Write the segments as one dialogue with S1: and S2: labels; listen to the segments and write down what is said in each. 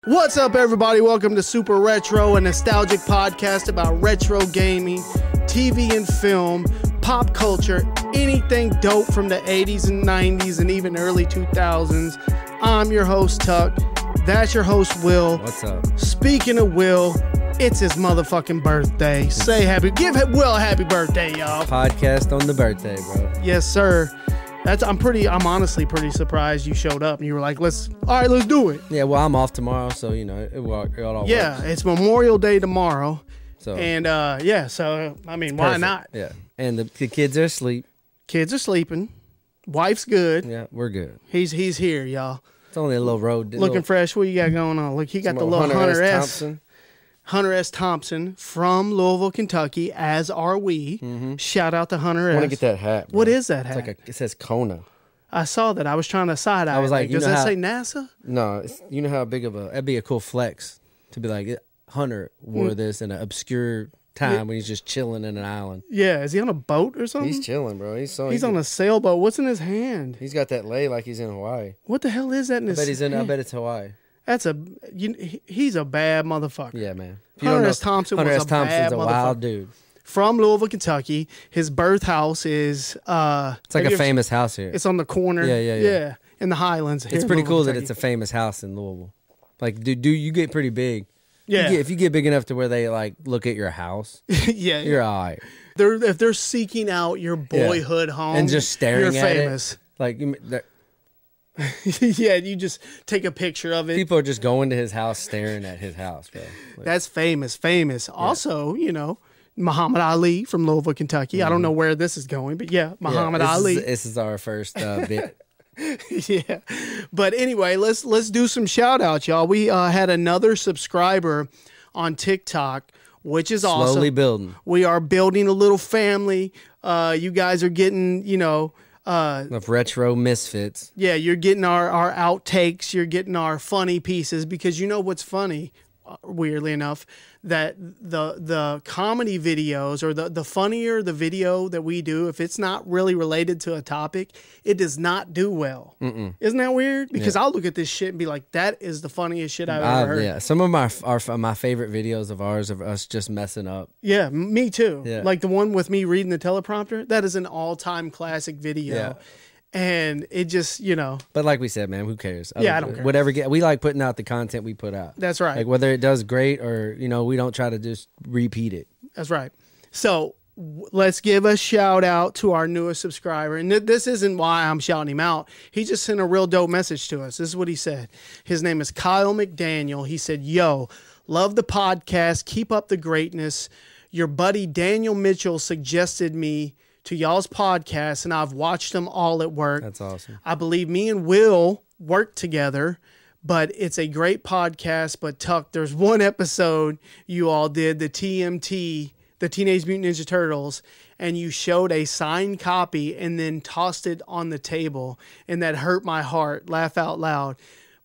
S1: What's up, everybody? Welcome to Super Retro, a nostalgic podcast about retro gaming, TV and film, pop culture, anything dope from the 80s and 90s and even early 2000s. I'm your host, Tuck. That's your host, Will.
S2: What's up?
S1: Speaking of Will, it's his motherfucking birthday. Give Will a happy birthday, y'all.
S2: Podcast on the birthday, bro.
S1: Yes, sir. I'm honestly pretty surprised you showed up and you were like, let's do it.
S2: Yeah, well, I'm off tomorrow, so, you know, it all
S1: yeah,
S2: works.
S1: It's Memorial Day tomorrow.
S2: So,
S1: and, so, I mean, why not?
S2: Yeah, and the kids are asleep.
S1: Kids are sleeping. Wife's good.
S2: Yeah, we're good.
S1: He's here, y'all.
S2: It's only a little road.
S1: Looking fresh. What you got going on? Look, he got the little Hunter S. Thompson from Louisville, Kentucky, as are we. Mm-hmm. Shout out to Hunter S.
S2: I want to get that hat, bro.
S1: What is that hat?
S2: It says Kona.
S1: I saw that. I was trying to side eye.
S2: I was like,
S1: does that say NASA?
S2: No, you know how big of that'd be a cool flex to be like, Hunter wore this in an obscure time when he's just chilling in an island.
S1: Yeah, is he on a boat or something?
S2: He's chilling, bro. He's
S1: on a sailboat. What's in his hand?
S2: He's got that lay like he's in Hawaii.
S1: What the hell is that in his hand?
S2: I bet it's Hawaii.
S1: He's a bad motherfucker.
S2: Yeah, man.
S1: Hunter S. Thompson's a
S2: wild dude.
S1: From Louisville, Kentucky. His birth house is...
S2: it's like a famous house here.
S1: It's on the corner. Yeah. In the Highlands.
S2: It's pretty cool that it's a famous house in Louisville. Like, dude, you get pretty big.
S1: Yeah.
S2: If you get big enough to where they, like, look at your house, you're all right.
S1: If they're seeking out your boyhood home...
S2: And just staring
S1: you're
S2: at
S1: famous.
S2: It. Like...
S1: Yeah, you just take a picture of it.
S2: People are just going to his house, staring at his house, bro. Like,
S1: that's famous. Yeah. Also, you know, Muhammad Ali from Louisville, Kentucky. Mm-hmm. I don't know where this is going, but Muhammad Ali.
S2: This is our first bit.
S1: Yeah, but anyway, let's do some shout outs, y'all. We had another subscriber on TikTok, which is awesome.
S2: Slowly building.
S1: We are building a little family. You guys are getting,
S2: of retro misfits.
S1: Yeah, you're getting our outtakes, you're getting our funny pieces, because you know what's funny, weirdly enough, that the comedy videos, or the funnier the video that we do, if it's not really related to a topic, it does not do well. Mm-mm. Isn't that weird? Because I'll look at this shit and be like, that is the funniest shit I've ever heard.
S2: Yeah, some of my favorite videos of ours of us just messing up.
S1: Yeah, me too.
S2: Yeah.
S1: Like the one with me reading the teleprompter, that is an all-time classic video. Yeah. And it just,
S2: But like we said, man, who cares?
S1: I don't care.
S2: Whatever. We like putting out the content we put out.
S1: That's right.
S2: Like whether it does great or, we don't try to just repeat it.
S1: That's right. So let's give a shout out to our newest subscriber. And this isn't why I'm shouting him out. He just sent a real dope message to us. This is what he said. His name is Kyle McDaniel. He said, "Yo, love the podcast. Keep up the greatness. Your buddy Daniel Mitchell suggested me to y'all's podcast, and I've watched them all at work.
S2: That's awesome.
S1: I believe me and Will work together, but it's a great podcast. But Tuck, there's one episode you all did, the TMT, the Teenage Mutant Ninja Turtles, and you showed a signed copy and then tossed it on the table, and that hurt my heart. Laugh out loud.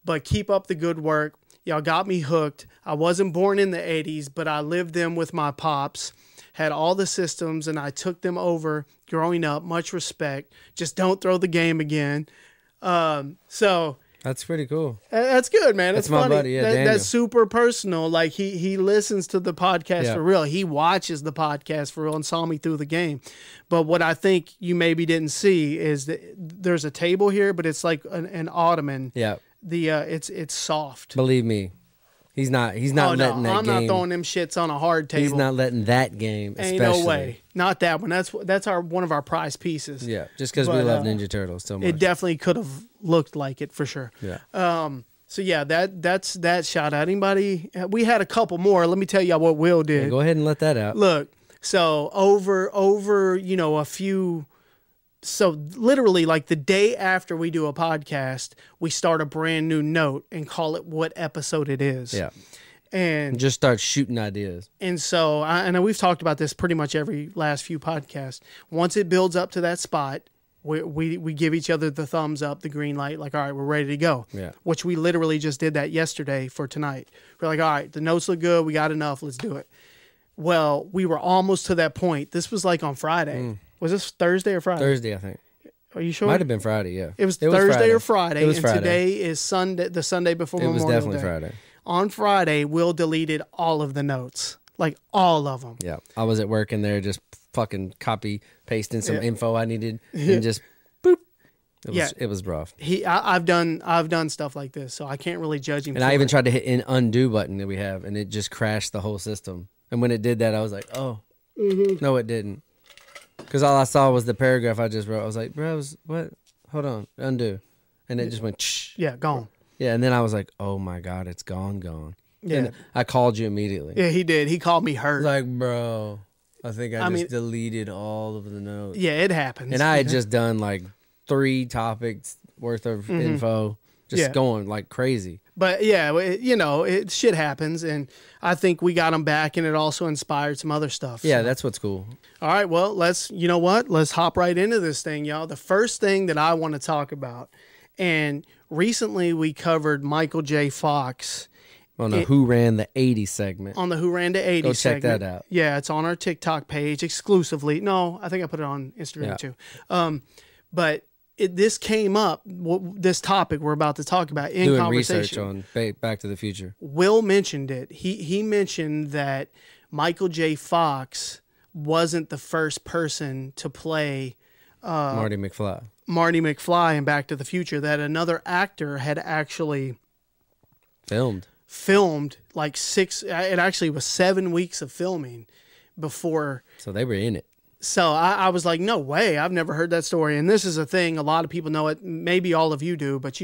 S1: But keep up the good work. Y'all got me hooked. I wasn't born in the 80s, but I lived them with my pops. Had all the systems, and I took them over growing up. Much respect. Just don't throw the game again." So
S2: that's pretty cool.
S1: That's good, man. That's funny.
S2: My buddy. Yeah,
S1: that's super personal. Like he listens to the podcast for real. He watches the podcast for real and saw me through the game. But what I think you maybe didn't see is that there's a table here, but it's like an ottoman.
S2: Yeah.
S1: It's soft.
S2: Believe me. He's not letting that game.
S1: I'm not throwing them shits on a hard table.
S2: He's not letting that game,
S1: especially. Ain't no way. Not that one. That's one of our prize pieces.
S2: Yeah, just because we love Ninja Turtles so much.
S1: It definitely could have looked like it for sure.
S2: Yeah.
S1: So yeah, that's that shout out. Anybody? We had a couple more. Let me tell y'all what Will did.
S2: Yeah, go ahead and let that out.
S1: Look, so over a few. So literally, like the day after we do a podcast, we start a brand new note and call it what episode it is.
S2: Yeah.
S1: And
S2: just start shooting ideas.
S1: And so I know we've talked about this pretty much every last few podcasts. Once it builds up to that spot, we give each other the thumbs up, the green light, like, all right, we're ready to go.
S2: Yeah.
S1: Which we literally just did that yesterday for tonight. We're like, all right, the notes look good. We got enough. Let's do it. Well, we were almost to that point. This was like on Friday. Was this Thursday or Friday?
S2: Thursday, I think.
S1: Are you sure?
S2: Might have been Friday, yeah.
S1: It was Thursday or Friday.
S2: It was
S1: and
S2: Friday.
S1: Today is Sunday, the Sunday before Memorial Day.
S2: It was definitely Friday.
S1: On Friday, Will deleted all of the notes, like all of them.
S2: Yeah, I was at work in there just fucking copy pasting some info I needed and just boop. It was rough.
S1: I've done stuff like this, so I can't really judge him.
S2: And I even tried to hit an undo button that we have, and it just crashed the whole system. And when it did that, I was like, oh, no, it didn't. Because all I saw was the paragraph I just wrote. I was like, bro, what? Hold on, undo. And it just went, shh.
S1: Yeah, gone.
S2: Yeah, and then I was like, oh my God, it's gone.
S1: Yeah.
S2: And I called you immediately.
S1: Yeah, he did. He called me hurt.
S2: Like, bro, I think I just deleted all of the notes.
S1: Yeah, it happens.
S2: And I had just done like 3 topics worth of info, just going like crazy.
S1: But yeah, shit happens, and I think we got them back, and it also inspired some other stuff.
S2: Yeah, that's what's cool.
S1: All right, well, let's hop right into this thing, y'all. The first thing that I want to talk about, and recently we covered Michael J. Fox.
S2: On the Who Ran the 80s segment.
S1: On the Who Ran the 80s
S2: Go check
S1: segment.
S2: that out.
S1: Yeah, it's on our TikTok page exclusively. No, I think I put it on Instagram too. But this came up, this topic we're about to talk about in
S2: doing
S1: conversation.
S2: research on Back to the Future.
S1: Will mentioned it. He mentioned that Michael J. Fox wasn't the first person to play
S2: Marty McFly.
S1: Marty McFly in Back to the Future, that another actor had actually filmed like it actually was 7 weeks of filming before.
S2: So they were in it.
S1: So I was like, no way. I've never heard that story. And this is a thing. A lot of people know it. Maybe all of you do, but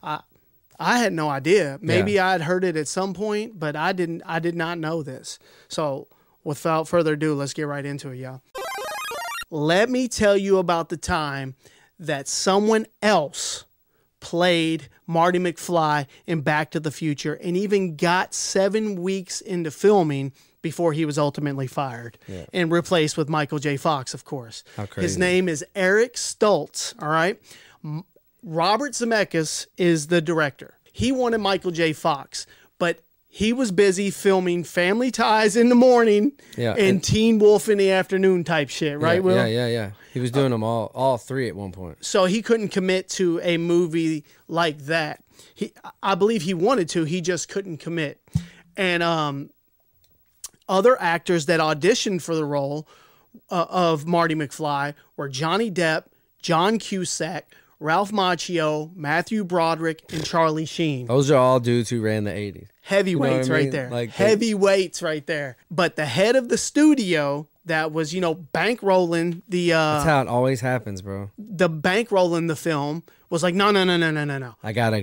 S1: I had no idea. Maybe I had heard it at some point, but I did not know this. So without further ado, let's get right into it, y'all. Let me tell you about the time that someone else played Marty McFly in Back to the Future and even got 7 weeks into filming before he was ultimately fired and replaced with Michael J. Fox, of course.
S2: How crazy.
S1: His name is Eric Stoltz, all right? Robert Zemeckis is the director. He wanted Michael J. Fox, but he was busy filming Family Ties in the morning and Teen Wolf in the afternoon type shit, right, Will?
S2: Yeah. He was doing them all 3 at one point.
S1: So he couldn't commit to a movie like that. I believe he wanted to. He just couldn't commit. And other actors that auditioned for the role of Marty McFly were Johnny Depp, John Cusack, Ralph Macchio, Matthew Broderick, and Charlie Sheen.
S2: Those are all dudes who ran the 80s.
S1: Heavyweights right there. Like heavyweights right there. But the head of the studio that was, bankrolling the...
S2: That's how it always happens, bro.
S1: The bankrolling the film was like, no.
S2: I got a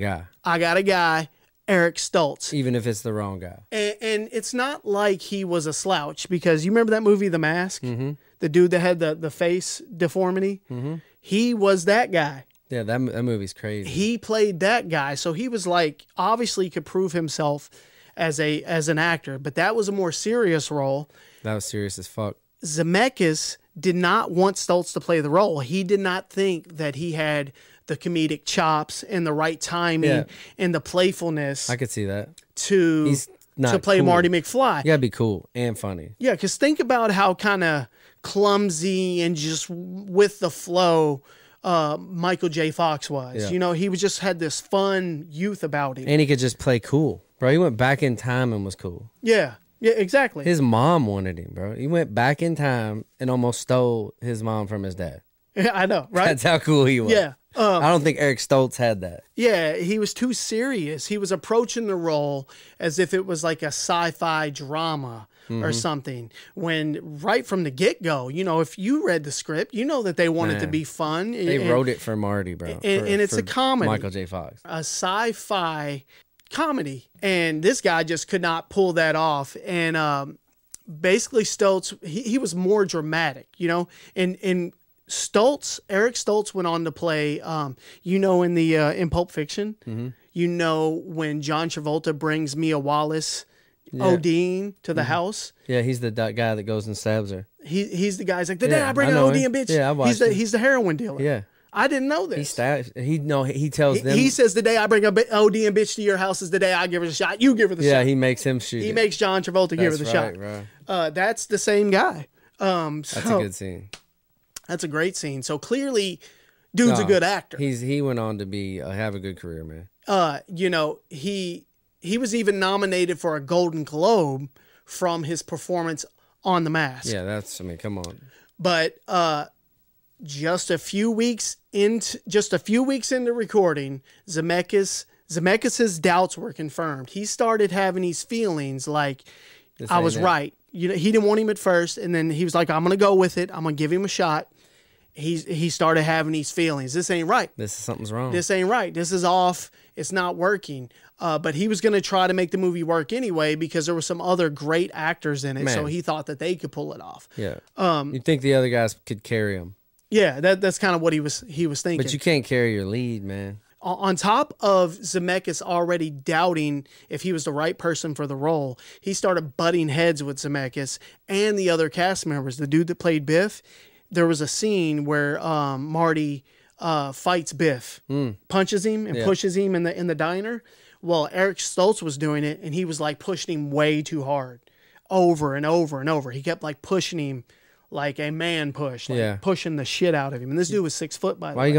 S2: guy.
S1: Eric Stoltz.
S2: Even if it's the wrong guy.
S1: And it's not like he was a slouch, because you remember that movie, The Mask?
S2: Mm-hmm.
S1: The dude that had the face deformity?
S2: Mm-hmm.
S1: He was that guy.
S2: Yeah, that movie's crazy.
S1: He played that guy, so he was like, obviously could prove himself as an actor, but that was a more serious role.
S2: That was serious as fuck.
S1: Zemeckis did not want Stoltz to play the role. He did not think that he had the comedic chops and the right timing and the playfulness.
S2: I could see that.
S1: To play
S2: cool.
S1: Marty McFly.
S2: You gotta be cool and funny.
S1: Yeah, because think about how kind of clumsy and just with the flow Michael J. Fox was.
S2: Yeah.
S1: He was just had this fun youth about him.
S2: And he could just play cool. Bro, he went back in time and was cool.
S1: Yeah, exactly.
S2: His mom wanted him, bro. He went back in time and almost stole his mom from his dad.
S1: Yeah, I know, right?
S2: That's how cool he was.
S1: Yeah.
S2: I don't think Eric Stoltz had that.
S1: Yeah, he was too serious. He was approaching the role as if it was like a sci-fi drama or something. When right from the get-go, if you read the script, that they wanted to be fun.
S2: They wrote it for Marty, bro.
S1: And it's a comedy.
S2: Michael J. Fox.
S1: A sci-fi comedy. And this guy just could not pull that off. And basically Stoltz, he was more dramatic, and Eric Stoltz went on to play, in Pulp Fiction, when John Travolta brings Mia Wallace, ODing to the house.
S2: Yeah, he's the guy that goes and stabs her.
S1: He's the guy. He's like, the day I bring an ODing bitch.
S2: Yeah, I watched
S1: he's the heroin dealer.
S2: Yeah.
S1: I didn't know this.
S2: He tells them.
S1: He says the day I bring a ODing bitch to your house is the day I give her the shot. You give her the shot.
S2: Yeah, he makes him shoot.
S1: He makes John Travolta give her the shot.
S2: Bro.
S1: That's the same guy.
S2: That's a good scene.
S1: That's a great scene. So clearly, dude's a good actor.
S2: He went on to have a good career, man.
S1: he was even nominated for a Golden Globe from his performance on The Mask.
S2: Yeah, come on.
S1: But just a few weeks into recording, Zemeckis's doubts were confirmed. He started having these feelings like, I was right. He didn't want him at first, and then he was like, I'm going to go with it. I'm going to give him a shot. He started having these feelings. This ain't right.
S2: Something's wrong.
S1: This ain't right. This is off. It's not working. But he was going to try to make the movie work anyway because there were some other great actors in it. So he thought that they could pull it off.
S2: Yeah. You think the other guys could carry him?
S1: Yeah, that's kind of what he was thinking.
S2: But you can't carry your lead, man.
S1: On top of Zemeckis already doubting if he was the right person for the role, he started butting heads with Zemeckis and the other cast members. The dude that played Biff, there was a scene where Marty fights Biff, punches him and pushes him in the diner. Well, Eric Stoltz was doing it, and he was like pushing him way too hard, over and over and over. He kept like pushing him like a man push, pushing the shit out of him. And this dude was 6 foot, by the way.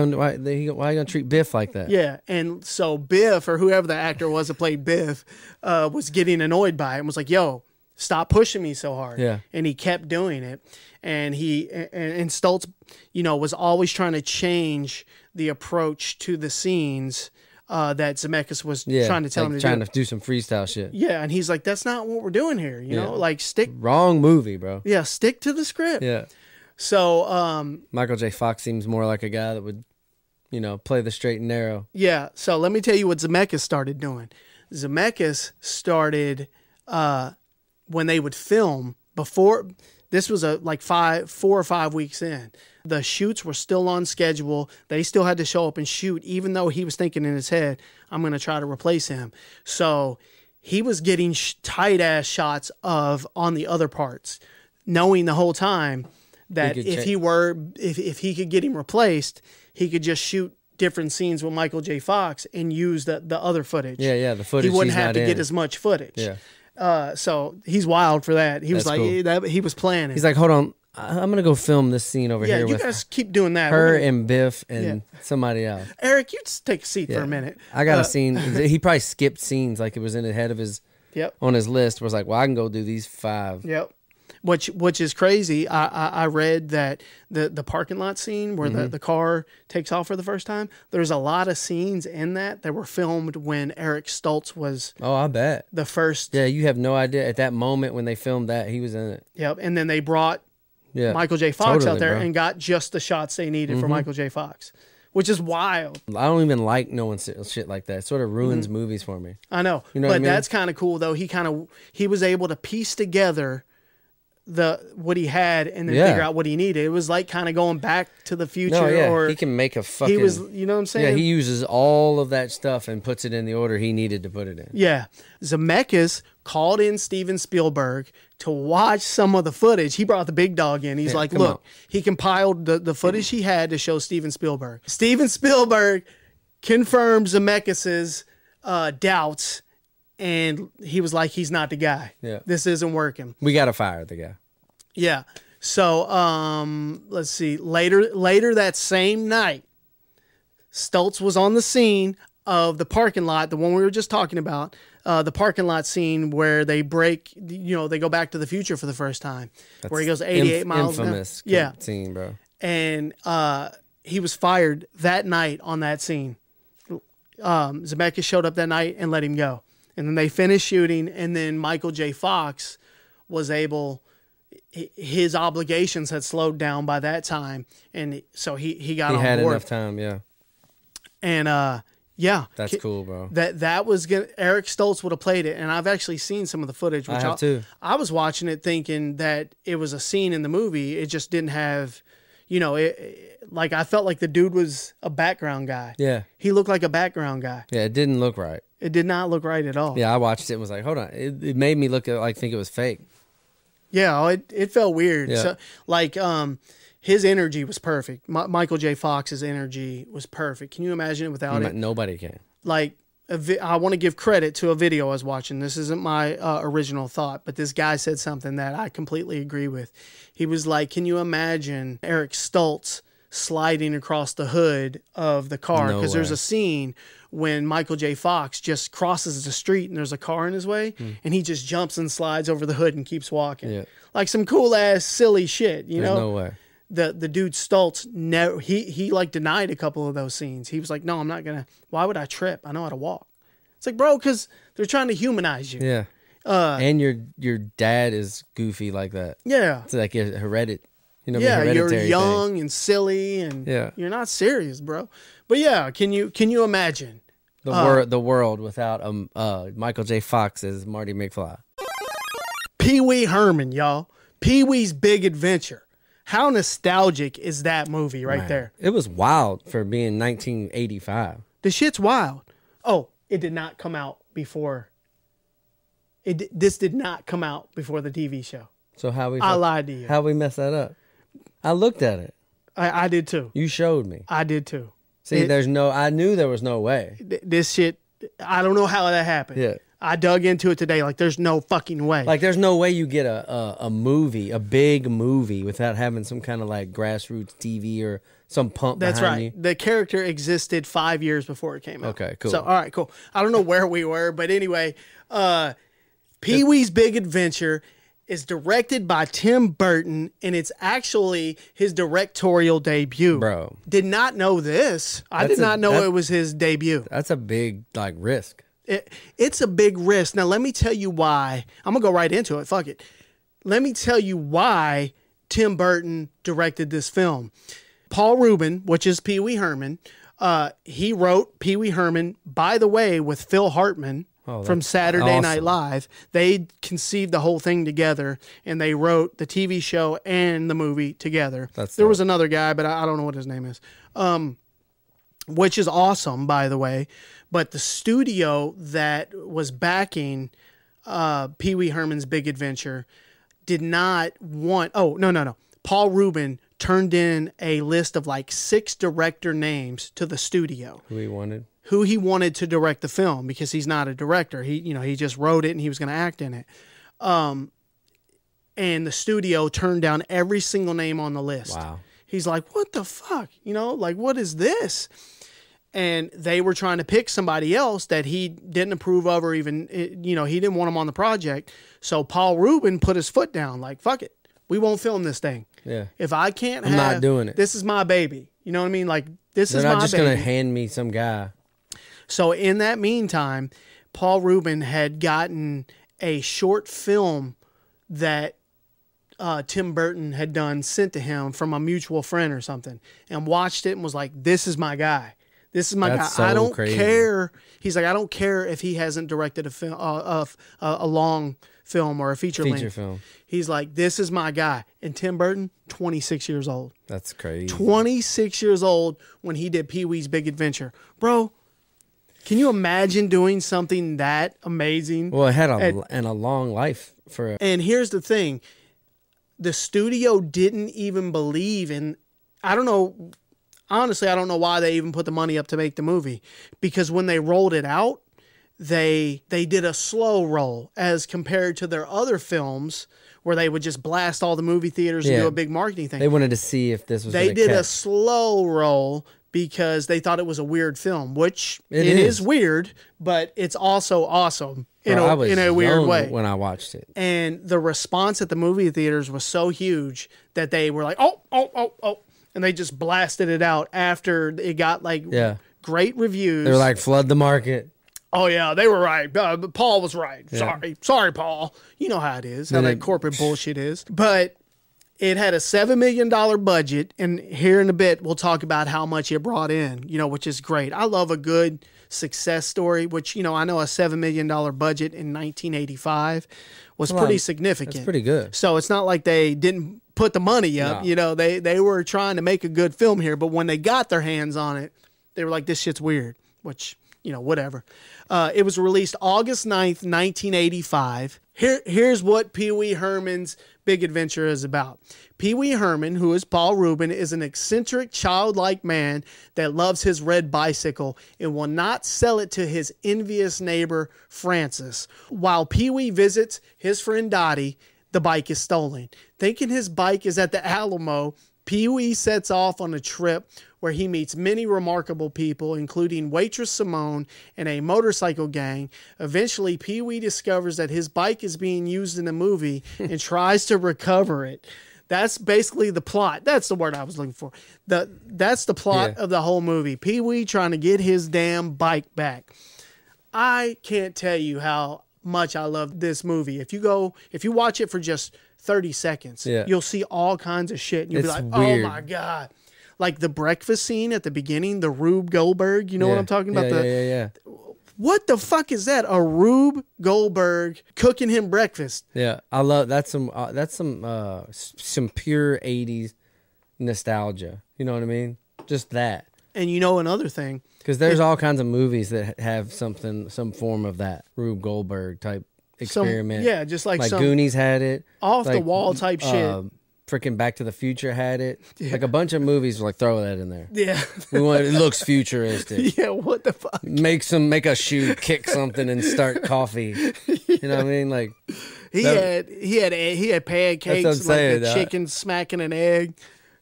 S1: Why
S2: you gonna treat Biff like that?
S1: Yeah, and so Biff, or whoever the actor was that played Biff, was getting annoyed by it and was like, yo, stop pushing me so hard.
S2: Yeah.
S1: And he kept doing it. And and Stoltz, was always trying to change the approach to the scenes that Zemeckis was trying to tell him to
S2: trying to do some freestyle shit.
S1: Yeah, and he's like, that's not what we're doing here. You know, like stick.
S2: Wrong movie, bro.
S1: Yeah, stick to the script.
S2: Yeah.
S1: So
S2: Michael J. Fox seems more like a guy that would, play the straight and narrow.
S1: Yeah. So let me tell you what Zemeckis started doing. Zemeckis started when they would film before. This was 4 or 5 weeks in. The shoots were still on schedule. They still had to show up and shoot, even though he was thinking in his head, I'm going to try to replace him. So he was getting tight-ass shots on the other parts, knowing the whole time that if he could get him replaced, he could just shoot different scenes with Michael J. Fox and use the other footage.
S2: Yeah, the footage.
S1: He wouldn't have to get as much footage.
S2: Yeah.
S1: So he's wild for that. He was like, cool. He was planning.
S2: He's like, hold on, I'm gonna go film this scene over here.
S1: Yeah, you guys keep doing that.
S2: Her and Biff and somebody else.
S1: Eric, you just take a seat for a minute.
S2: I got a scene. He probably skipped scenes like it was in the head of his. On his list was like, well, I can go do these 5.
S1: Yep. Which is crazy. I read that the parking lot scene where the car takes off for the first time, there's a lot of scenes in that were filmed when Eric Stoltz was.
S2: Oh, I bet.
S1: The first.
S2: Yeah, you have no idea. At that moment when they filmed that, he was in it.
S1: Yep. And then they brought Michael J. Fox out there and got just the shots they needed for Michael J. Fox, which is wild.
S2: I don't even like knowing shit like that. It sort of ruins movies for me.
S1: I know.
S2: You know
S1: but
S2: what I mean?
S1: That's kind of cool, though. He was able to piece together what he had and then figure out what he needed. It was like kind of going back to the future.
S2: No, yeah.
S1: Or
S2: he can make a fucking.
S1: He was, you know what I'm saying?
S2: Yeah, he uses all of that stuff and puts it in the order he needed to put it in.
S1: Yeah, Zemeckis called in Steven Spielberg to watch some of the footage. He brought the big dog in. He's like, look, he compiled the footage he had to show Steven Spielberg. Steven Spielberg confirmed Zemeckis's doubts. And he was like, he's not the guy.
S2: Yeah.
S1: This isn't working.
S2: We got to fire the guy.
S1: Yeah. So, let's see. Later that same night, Stoltz was on the scene of the parking lot, the one we were just talking about, the parking lot scene where they they go back to the future for the first time.
S2: That's
S1: where he goes 88 miles an hour.
S2: Infamous scene, bro.
S1: And he was fired that night on that scene. Zemeckis showed up that night and let him go. And then they finished shooting, and then Michael J. Fox was able, his obligations had slowed down by that time, and so he got on board. He had
S2: enough time, yeah.
S1: And,
S2: That's cool, bro.
S1: That was good. Eric Stoltz would have played it, and I've actually seen some of the footage. Which
S2: I have too.
S1: I was watching it thinking that it was a scene in the movie. It just didn't have, I felt like the dude was a background guy.
S2: Yeah.
S1: He looked like a background guy.
S2: Yeah, it didn't look right.
S1: It did not look right at all.
S2: Yeah, I watched it and was like, hold on. It made me think it was fake.
S1: Yeah, it felt weird.
S2: Yeah.
S1: So, his energy was perfect. Michael J. Fox's energy was perfect. Can you imagine it without it?
S2: Nobody can.
S1: I want to give credit to a video I was watching. This isn't my original thought, but this guy said something that I completely agree with. He was like, can you imagine Eric Stoltz sliding across the hood of the car,
S2: No
S1: because there's
S2: way.
S1: a scene when Michael J. Fox just crosses the street and there's a car in his way, and he just jumps and slides over the hood and keeps walking.
S2: Yeah.
S1: Like some cool ass silly shit, you
S2: There's
S1: know?
S2: no way.
S1: The dude Stoltz never he like denied a couple of those scenes. He was like, "No, I'm not gonna. Why would I trip? I know how to walk." It's like, bro, because they're trying to humanize you.
S2: Yeah. And your dad is goofy like that.
S1: Yeah.
S2: It's like a hereditary.
S1: Yeah, you're
S2: hereditary
S1: young
S2: thing.
S1: and silly, and
S2: Yeah.
S1: you're not serious, bro. But yeah, can you imagine
S2: The world without Michael J. Fox as Marty McFly.
S1: Pee Wee Herman, y'all? Pee Wee's Big Adventure. How nostalgic is that movie right
S2: Man,
S1: there?
S2: It was wild for being 1985.
S1: The shit's wild. Oh, it did not come out before. This did not come out before the TV show.
S2: So
S1: I lied to you.
S2: How we messed that up? I looked at it.
S1: I did too.
S2: You showed me.
S1: I did too.
S2: See, I knew there was no way.
S1: This shit, I don't know how that happened.
S2: Yeah.
S1: I dug into it today. Like, there's no fucking way.
S2: Like, there's no way you get a movie, a big movie, without having some kind of like grassroots TV or some pump
S1: That's
S2: behind
S1: right.
S2: you.
S1: The character existed 5 years before it came out.
S2: Okay, cool.
S1: So, all right, cool. I don't know where we were, but anyway, Pee Wee's Big Adventure is directed by Tim Burton, and it's actually his directorial debut.
S2: Bro.
S1: Did not know this. I did not know it was his debut.
S2: That's a big like risk.
S1: It's a big risk. Now, let me tell you why. I'm going to go right into it. Fuck it. Let me tell you why Tim Burton directed this film. Paul Rubin, which is Pee Wee Herman, he wrote Pee Wee Herman, by the way, with Phil Hartman from Saturday Night Live. They conceived the whole thing together, and they wrote the TV show and the movie together. There was another guy, but I don't know what his name is, which is awesome, by the way. But the studio that was backing Pee Wee Herman's Big Adventure did not want... Oh, no. Paul Rubin turned in a list of like 6 director names to the studio.
S2: Who he wanted to direct the film, because he's not a director. He just wrote it and he was going to act in it. And the studio turned down every single name on the list. Wow.
S1: He's like, what the fuck? Like, what is this? And they were trying to pick somebody else that he didn't approve of, or even, he didn't want him on the project. So Paul Rubin put his foot down, like, fuck it. We won't film this thing.
S2: Yeah.
S1: If I can't
S2: I'm not doing it.
S1: This is my baby. You know what I mean? Like, this is my baby.
S2: They're not just going to hand me some guy.
S1: So in that meantime, Paul Rubin had gotten a short film that Tim Burton had done, sent to him from a mutual friend or something, and watched it and was like, this is my guy. This is my guy.
S2: So
S1: I don't
S2: crazy.
S1: care. He's like, I don't care if he hasn't directed a film, a long film or a feature length.
S2: Film.
S1: He's like, this is my guy. And Tim Burton, 26 years old.
S2: That's crazy.
S1: 26 years old when he did Pee Wee's Big Adventure. Bro, can you imagine doing something that amazing?
S2: Well, it had a long life for it.
S1: And here's the thing. The studio didn't even believe in, I don't know, honestly, I don't know why they even put the money up to make the movie. Because when they rolled it out, they did a slow roll as compared to their other films where they would just blast all the movie theaters and do a big marketing thing.
S2: They wanted to see if this was
S1: They
S2: gonna
S1: did
S2: catch.
S1: a slow roll because they thought it was a weird film, which it
S2: is
S1: weird, but it's also awesome in
S2: Bro, I was
S1: a weird
S2: young
S1: way.
S2: when I watched it.
S1: And the response at the movie theaters was so huge that they were like, oh. And they just blasted it out after it got great reviews.
S2: They were like, flood the market.
S1: Oh, yeah, they were right. Paul was right. Yeah. Sorry, Paul. You know how it is, how that corporate bullshit is. But it had a $7 million budget, and here in a bit, we'll talk about how much it brought in, which is great. I love a good success story, which, I know a $7 million budget in 1985 was pretty significant.
S2: That's pretty good.
S1: So it's not like they didn't put the money up.
S2: No.
S1: They were trying to make a good film here, but when they got their hands on it, they were like, this shit's weird, which... whatever. It was released August 9th, 1985. Here's what Pee Wee Herman's Big Adventure is about. Pee Wee Herman, who is Paul Rubin, is an eccentric, childlike man that loves his red bicycle and will not sell it to his envious neighbor, Francis. While Pee Wee visits his friend Dottie, the bike is stolen. Thinking his bike is at the Alamo, Pee-wee sets off on a trip where he meets many remarkable people, including waitress Simone and a motorcycle gang. Eventually, Pee-wee discovers that his bike is being used in the movie and tries to recover it. That's basically the plot. That's the word I was looking for. That's the plot of the whole movie. Pee-wee trying to get his damn bike back. I can't tell you how much I love this movie. If you watch it for just 30 seconds, you'll see all kinds of shit. And you'll be like, weird. Oh my God. Like the breakfast scene at the beginning, the Rube Goldberg, you know what I'm talking about?
S2: Yeah.
S1: What the fuck is that? A Rube Goldberg cooking him breakfast.
S2: Yeah, I love that's some pure 80s nostalgia. You know what I mean? Just that.
S1: And you know another thing,
S2: because there's all kinds of movies that have some form of that Rube Goldberg type experiment.
S1: Just like
S2: Goonies had it,
S1: off the wall type shit.
S2: Freaking Back to the Future had it. Yeah. Like a bunch of movies like throw that in there.
S1: Yeah.
S2: It looks futuristic.
S1: Yeah, what the fuck?
S2: Make a shoe, kick something and start coffee. You know what I mean? Like
S1: he had pancakes, like a chicken smacking an egg.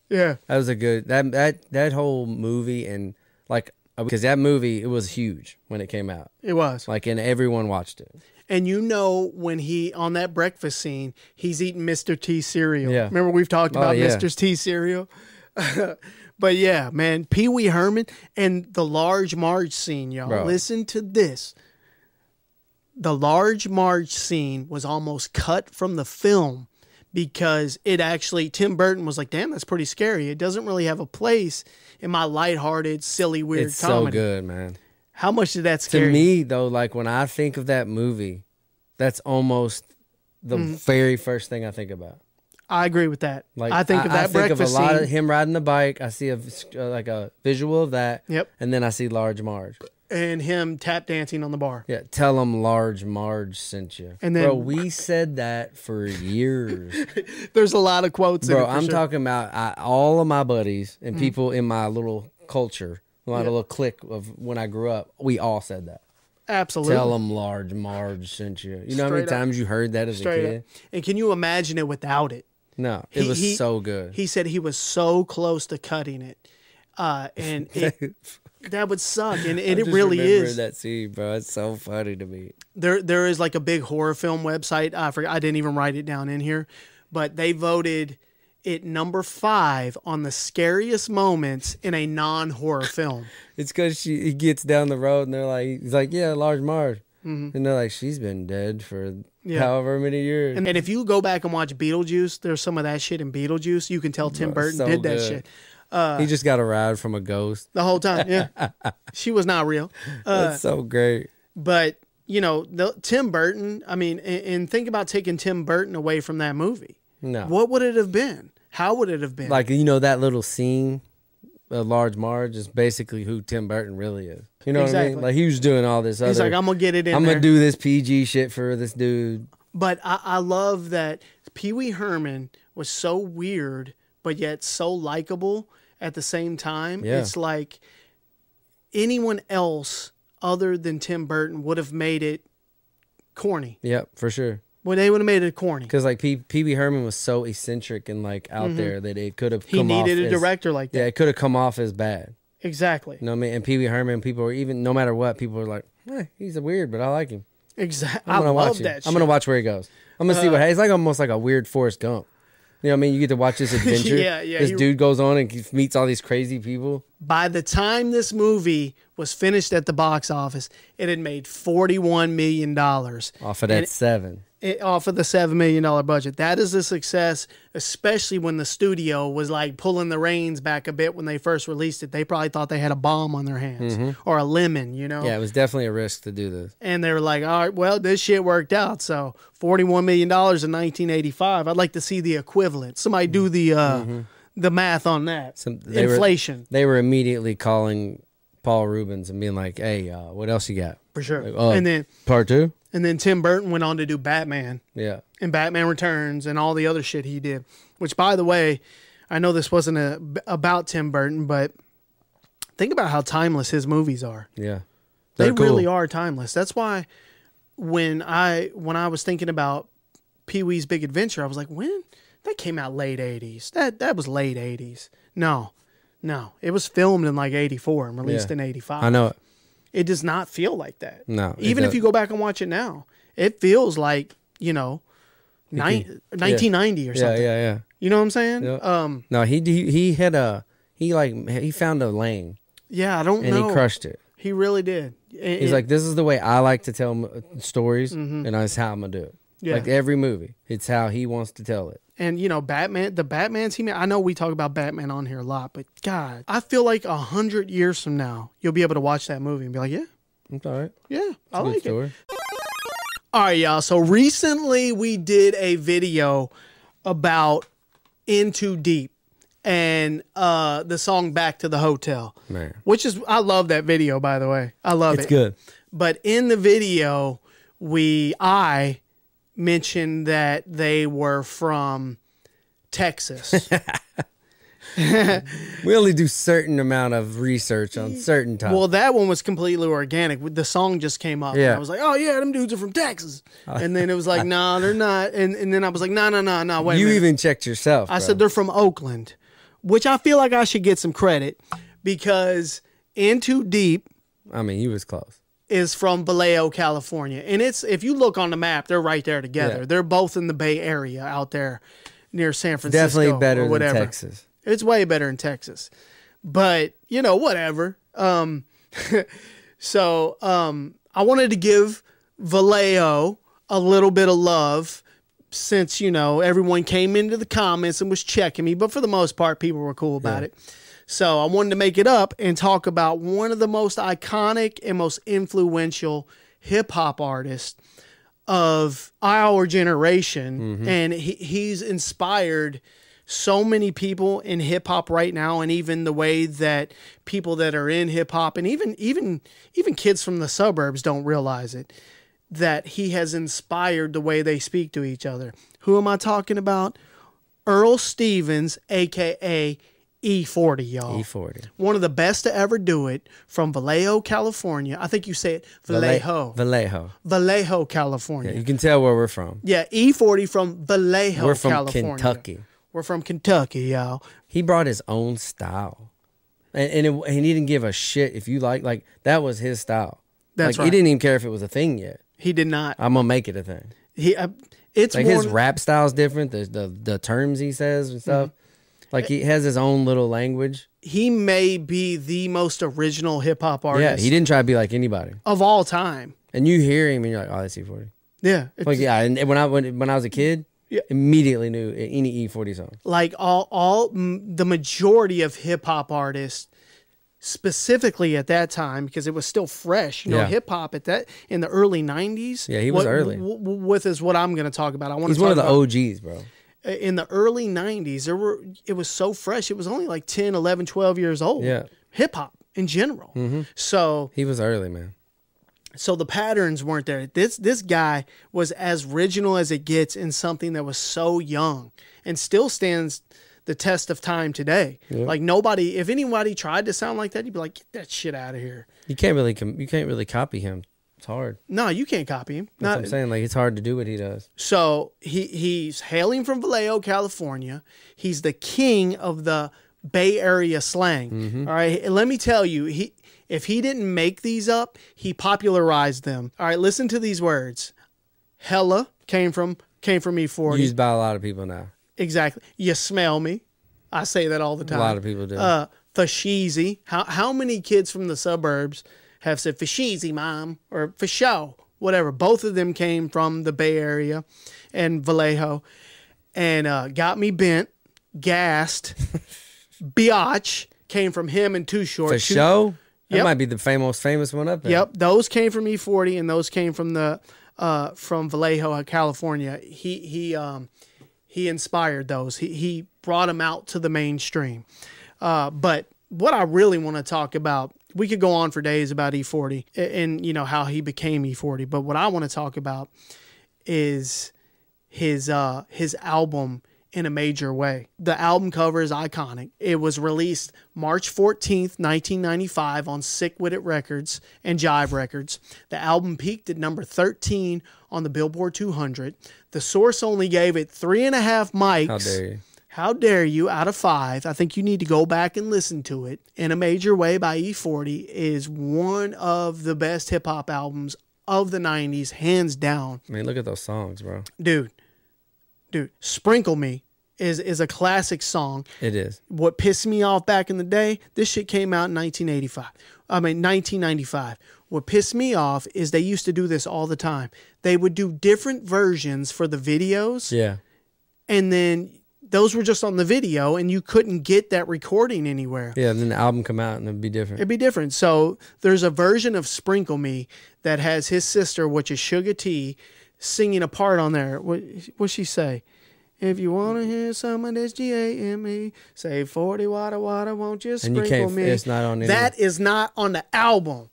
S1: Yeah.
S2: That was a good that whole movie, and like because that movie, it was huge when it came out.
S1: It was.
S2: Like, and everyone watched it.
S1: And you know, when on that breakfast scene, he's eating Mr. T cereal.
S2: Yeah.
S1: Remember we've talked about Mr. T cereal? But yeah, man, Pee Wee Herman and the Large Marge scene, y'all. Bro. Listen to this. The Large Marge scene was almost cut from the film because Tim Burton was like, damn, that's pretty scary. It doesn't really have a place in my lighthearted, silly, weird comedy.
S2: It's so good, man.
S1: How much did that scare you?
S2: To me, though, like when I think of that movie, that's almost the very first thing I think about.
S1: I agree with that.
S2: Like,
S1: I think of that breakfast scene.
S2: I think of a lot of him riding the bike. I see a visual of that.
S1: Yep.
S2: And then I see Large Marge.
S1: And him tap dancing on the bar.
S2: Yeah, tell him Large Marge sent you.
S1: And then,
S2: bro, we said that for years.
S1: There's a lot of quotes in it.
S2: Bro, I'm talking about all of my buddies and people in my little culture, my little clique of when I grew up, we all said that.
S1: Absolutely.
S2: Tell them Large Marge sent you. You know how many times you heard that as a kid?
S1: And can you imagine it without it?
S2: No, it was so good.
S1: He said he was so close to cutting it. And that would suck. And it really is.
S2: That scene, bro. It's so funny to me.
S1: There is like a big horror film website. I forgot. I didn't even write it down in here. But they voted it number 5 on the scariest moments in a non-horror film.
S2: It's because he gets down the road and he's like, yeah, Large Marge. Mm-hmm. And they're like, she's been dead for however many years.
S1: And if you go back and watch Beetlejuice, there's some of that shit in Beetlejuice. You can tell Tim Burton did that shit.
S2: He just got a ride from a ghost.
S1: The whole time, yeah. She was not real.
S2: That's so great.
S1: But, you know, Tim Burton, I mean, and think about taking Tim Burton away from that movie. No. What would it have been? How would it have been?
S2: Like, you know, that little scene, Large Marge, is basically who Tim Burton really is. You know what I mean? Like, he was doing all this
S1: He's like, I'm going to get it in
S2: I'm going to do this PG shit for this dude.
S1: But I love that Pee Wee Herman was so weird, but yet so likable at the same time. Yeah. It's like anyone else other than Tim Burton would have made it corny.
S2: Yep, for sure.
S1: Well, they would have made it corny.
S2: Because like Pee Wee Herman was so eccentric and like out there that it could have come off.
S1: He needed a director like that.
S2: Yeah, it could have come off as bad.
S1: Exactly.
S2: You know what I mean? And Pee Wee Herman, people were even, no matter what, people were like, he's weird, but I like him.
S1: Exactly. I love that shit.
S2: I'm going to watch where he goes. I'm going to see what, it's like almost like a weird Forrest Gump. You know what I mean? You get to watch this adventure. This dude goes on and meets all these crazy people.
S1: By the time this movie was finished at the box office, it had made $41 million.
S2: Off of that
S1: off of the $7 million budget. That is a success, especially when the studio was like pulling the reins back a bit when they first released it. They probably thought they had a bomb on their hands or a lemon, you know?
S2: Yeah, it was definitely a risk to do this.
S1: And they were like, all right, well, this shit worked out. So $41 million in 1985. I'd like to see the equivalent. Somebody do the math on that. Inflation.
S2: They were immediately calling Paul Rubens and being like, hey, what else you got?
S1: For sure.
S2: Like, and then part 2?
S1: And then Tim Burton went on to do Batman.
S2: Yeah.
S1: And Batman Returns and all the other shit he did. Which, by the way, I know this wasn't about Tim Burton, but think about how timeless his movies are.
S2: Yeah.
S1: They really are timeless. That's why when I was thinking about Pee-wee's Big Adventure, I was like, when That came out late 80s. That was late 80s. No. It was filmed in like 84 and released in 85.
S2: I know it.
S1: It does not feel like that.
S2: No.
S1: Even if you go back and watch it now, it feels like, 1990 or something.
S2: Yeah.
S1: You know what I'm saying?
S2: Yeah. No, he found a lane.
S1: Yeah, I don't know.
S2: And he crushed it.
S1: He really did.
S2: He's like, this is the way I like to tell stories, and that's how I'm going to do it.
S1: Yeah.
S2: Like every movie, it's how he wants to tell it.
S1: And, Batman, the Batmans he made, I know we talk about Batman on here a lot, but God, I feel like 100 years from now, you'll be able to watch that movie and be like, yeah.
S2: It's all right.
S1: Yeah, I
S2: Good
S1: like
S2: story.
S1: it. All right, y'all. So recently we did a video about In Too Deep and the song Back to the Hotel.
S2: Man.
S1: Which is, I love that video, by the way. I love it.
S2: It's good.
S1: But in the video, I mentioned that they were from Texas.
S2: We only do certain amount of research on certain topics.
S1: Well, that one was completely organic. The song just came up.
S2: Yeah.
S1: And I was like, oh, yeah, them dudes are from Texas. And then it was like, nah, they're not. And then I was like, no, wait a minute.
S2: You even checked yourself,
S1: I
S2: bro.
S1: said they're from Oakland, which I feel like I should get some credit because In Too Deep
S2: I mean, he was close.
S1: is from Vallejo, California. And if you look on the map, they're right there together.
S2: Yeah.
S1: They're both in the Bay Area out there near San Francisco.
S2: Definitely better
S1: or whatever.
S2: than Texas.
S1: It's way better in Texas. But, whatever. So I wanted to give Vallejo a little bit of love since, everyone came into the comments and was checking me. But for the most part, people were cool about it. So I wanted to make it up and talk about one of the most iconic and most influential hip-hop artists of our generation. And he's inspired so many people in hip hop right now, and even the way that people that are in hip hop and even kids from the suburbs don't realize it, that he has inspired the way they speak to each other. Who am I talking about? Earl Stevens, aka E-40, y'all.
S2: E-40.
S1: One of the best to ever do it, from Vallejo, California. I think you say it Vallejo. Vallejo, California.
S2: Yeah, you can tell where we're from.
S1: Yeah, E-40 from Vallejo,
S2: We're from
S1: California.
S2: Kentucky.
S1: We're from Kentucky, y'all.
S2: He brought his own style. And he didn't give a shit if you like that was his style.
S1: That's right.
S2: He didn't even care if it was a thing yet.
S1: He did not.
S2: I'm going to make it a thing.
S1: It's
S2: like his rap style's different. The terms he says and stuff. Like he has his own little language.
S1: He may be the most original hip hop artist.
S2: Yeah, he didn't try to be like anybody
S1: of all time.
S2: And you hear him and you're like, oh, that's E-40.
S1: Yeah.
S2: Like, yeah, and when I was a kid, immediately knew any E-40 song. Like
S1: the majority of hip hop artists, specifically at that time, because it was still fresh. Hip hop in the early 90s.
S2: Yeah, he was early.
S1: With is what I'm going to talk about.
S2: He's one of the OGs, bro.
S1: In the early 90s, it was so fresh. It was only like 10, 11, 12 years old.
S2: Yeah.
S1: Hip hop in general. So
S2: he was early, man.
S1: So the patterns weren't there. This guy was as original as it gets in something that was so young and still stands the test of time today. Yeah. Like if anybody tried to sound like that, you'd be like, get that shit out of here.
S2: You can't really copy him. It's hard.
S1: No, you can't copy him.
S2: That's what I'm saying. Like, it's hard to do what he does.
S1: So he's hailing from Vallejo, California. He's the king of the Bay Area slang. All right. And let me tell you, if he didn't make these up, he popularized them. All right. Listen to these words. Hella came from E-40.
S2: Used by a lot of people now.
S1: Exactly. You smell me. I say that all the time.
S2: A lot of people do.
S1: Fasheezy. How many kids from the suburbs have said Fasheezy, mom, or for show, whatever? Both of them came from the Bay Area and Vallejo. And Got Me Bent, Gassed, Biatch came from him and Too Short.
S2: For show? That might be the most famous one up there.
S1: Yep. Those came from E-40, and those came from from Vallejo, California. He inspired those. He brought them out to the mainstream. But what I really want to talk about, we could go on for days about E-40 and how he became E-40. But what I want to talk about is his album in a major way. The album cover is iconic. It was released March 14th, 1995 on Sick With It Records and Jive Records. The album peaked at number 13 on the Billboard 200. The Source only gave it 3.5 mics.
S2: How dare you?
S1: How dare you, out of 5. I think you need to go back and listen to it. In a Major Way by E-40 is one of the best hip-hop albums of the 90s, hands down.
S2: I mean, look at those songs, bro.
S1: Dude, Sprinkle Me is a classic song.
S2: It is.
S1: What pissed me off back in the day, this shit came out in 1995. What pissed me off is they used to do this all the time. They would do different versions for the videos.
S2: Yeah.
S1: And then those were just on the video, and you couldn't get that recording anywhere.
S2: Yeah, then the album come out and it'd be different.
S1: It'd be different. So there's a version of Sprinkle Me that has his sister, which is Sugar T, singing a part on there. What'd she say? If you want to hear some of this G-A-M-E, say 40 water, won't you sprinkle
S2: and you can't,
S1: me?
S2: It's not on it.
S1: That is not on the album.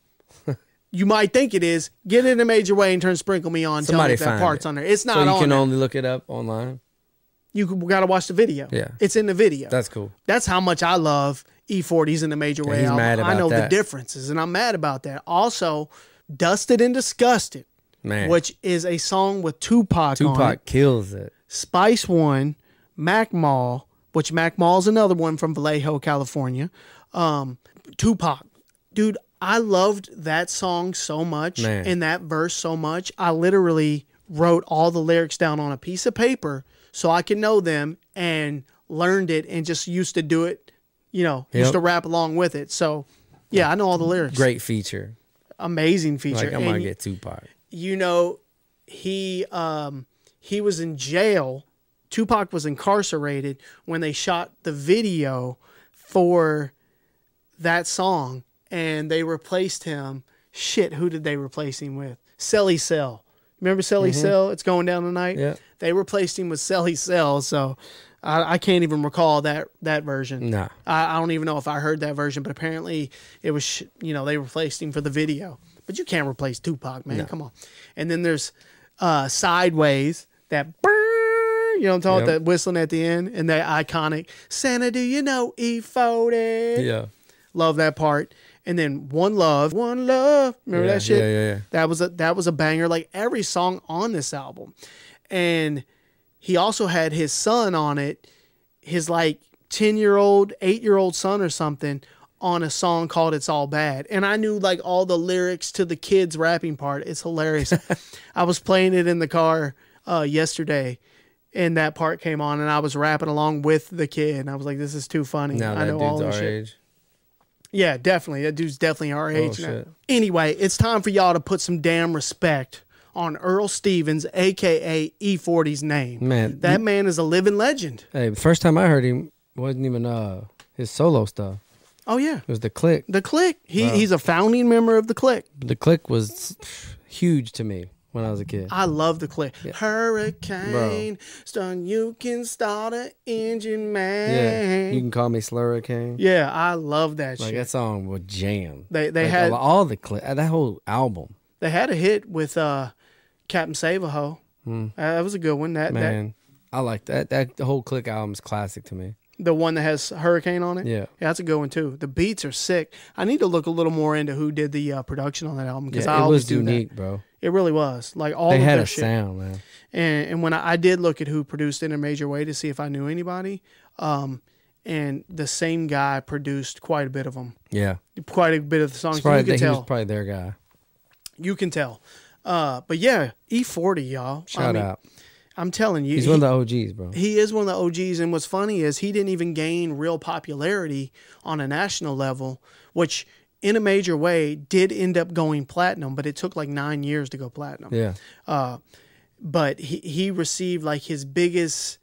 S1: You might think it is. Get it in a major way and turn Sprinkle Me on.
S2: Somebody
S1: tell me if that part's on there. It's not on
S2: there.
S1: there.
S2: So you can only look it up online?
S1: You got to watch the video.
S2: Yeah.
S1: It's in the video.
S2: That's cool.
S1: That's how much I love E-40's in the major way.
S2: He's mad about
S1: I know
S2: that.
S1: the differences, and I'm mad about that. Also, Dusted and Disgusted,
S2: Man.
S1: which is a song with Tupac on it.
S2: Tupac kills it.
S1: Spice One, Mac Mall, which Mac Mall's another one from Vallejo, California. Tupac. Dude, I loved that song so much and that verse so much. I literally wrote all the lyrics down on a piece of paper so I could know them, and learned it and just used to do it, used to rap along with it. So, yeah, I know all the lyrics.
S2: Great feature.
S1: Amazing feature.
S2: Like, I'm going to get Tupac.
S1: He was in jail. Tupac was incarcerated when they shot the video for that song, and they replaced him. Shit, who did they replace him with? Celly Cell. Remember Celly Cell? It's Going Down Tonight?
S2: Yeah.
S1: They replaced him with Celly Cell, so I can't even recall that version.
S2: Nah.
S1: I don't even know if I heard that version, but apparently it was, they replaced him for the video. But you can't replace Tupac, man. No. Come on. And then there's Sideways, that brrr, what I'm talking about, that whistling at the end, and that iconic, Santa, do you know E-40?
S2: Yeah.
S1: Love that part. And then One Love. Remember that shit?
S2: Yeah.
S1: That was a banger. Like every song on this album. And he also had his son on it, his like 10-year-old, 8-year-old son or something, on a song called It's All Bad. And I knew like all the lyrics to the kids rapping part. It's hilarious. I was playing it in the car yesterday, and that part came on, and I was rapping along with the kid. And I was like, this is too funny.
S2: Now
S1: I know
S2: that
S1: all
S2: dude's
S1: this
S2: our
S1: shit.
S2: age.
S1: Yeah, definitely. That dude's definitely our age now.
S2: Shit.
S1: Anyway, it's time for y'all to put some damn respect on Earl Stevens, a.k.a. E-40's name.
S2: Man.
S1: That man is a living legend.
S2: Hey, the first time I heard him wasn't even his solo stuff.
S1: Oh, yeah.
S2: It was The Click.
S1: The Click. He's a founding member of The Click.
S2: The Click was huge to me when I was a kid.
S1: I love The Click.
S2: Yeah.
S1: Hurricane, stung, you can start an engine, man.
S2: Yeah, You Can Call Me Slurricane.
S1: Yeah, I love that shit.
S2: Like, that song was jam.
S1: They
S2: like,
S1: had
S2: all the Click, that whole album.
S1: They had a hit with Captain Save-A-Ho. That was a good one.
S2: Man, I like that. The whole Click album's classic to me.
S1: The one that has Hurricane on it?
S2: Yeah,
S1: that's a good one, too. The beats are sick. I need to look a little more into who did the production on that album, because I always do that. It was unique,
S2: bro.
S1: It really was. Like, all
S2: they
S1: of
S2: had
S1: their
S2: a
S1: shit.
S2: sound, man.
S1: And when I did look at who produced it in a major way to see if I knew anybody, and the same guy produced quite a bit of them.
S2: Yeah.
S1: Quite a bit of the songs.
S2: You can tell.
S1: He
S2: was probably their guy.
S1: You can tell. But yeah, E-40, y'all.
S2: Shout out.
S1: I'm telling you.
S2: He's one of the OGs, bro.
S1: He is one of the OGs. And what's funny is he didn't even gain real popularity on a national level, which in a major way did end up going platinum, but it took like 9 years to go platinum.
S2: Yeah.
S1: But he received like his biggest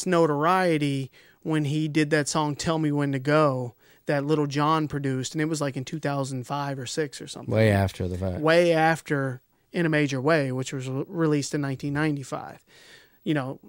S1: notoriety when he did that song "Tell Me When to Go" that Little John produced, and it was like in 2005 or 6 or something.
S2: Way after the fact.
S1: Way after In a Major Way, which was released in 1995.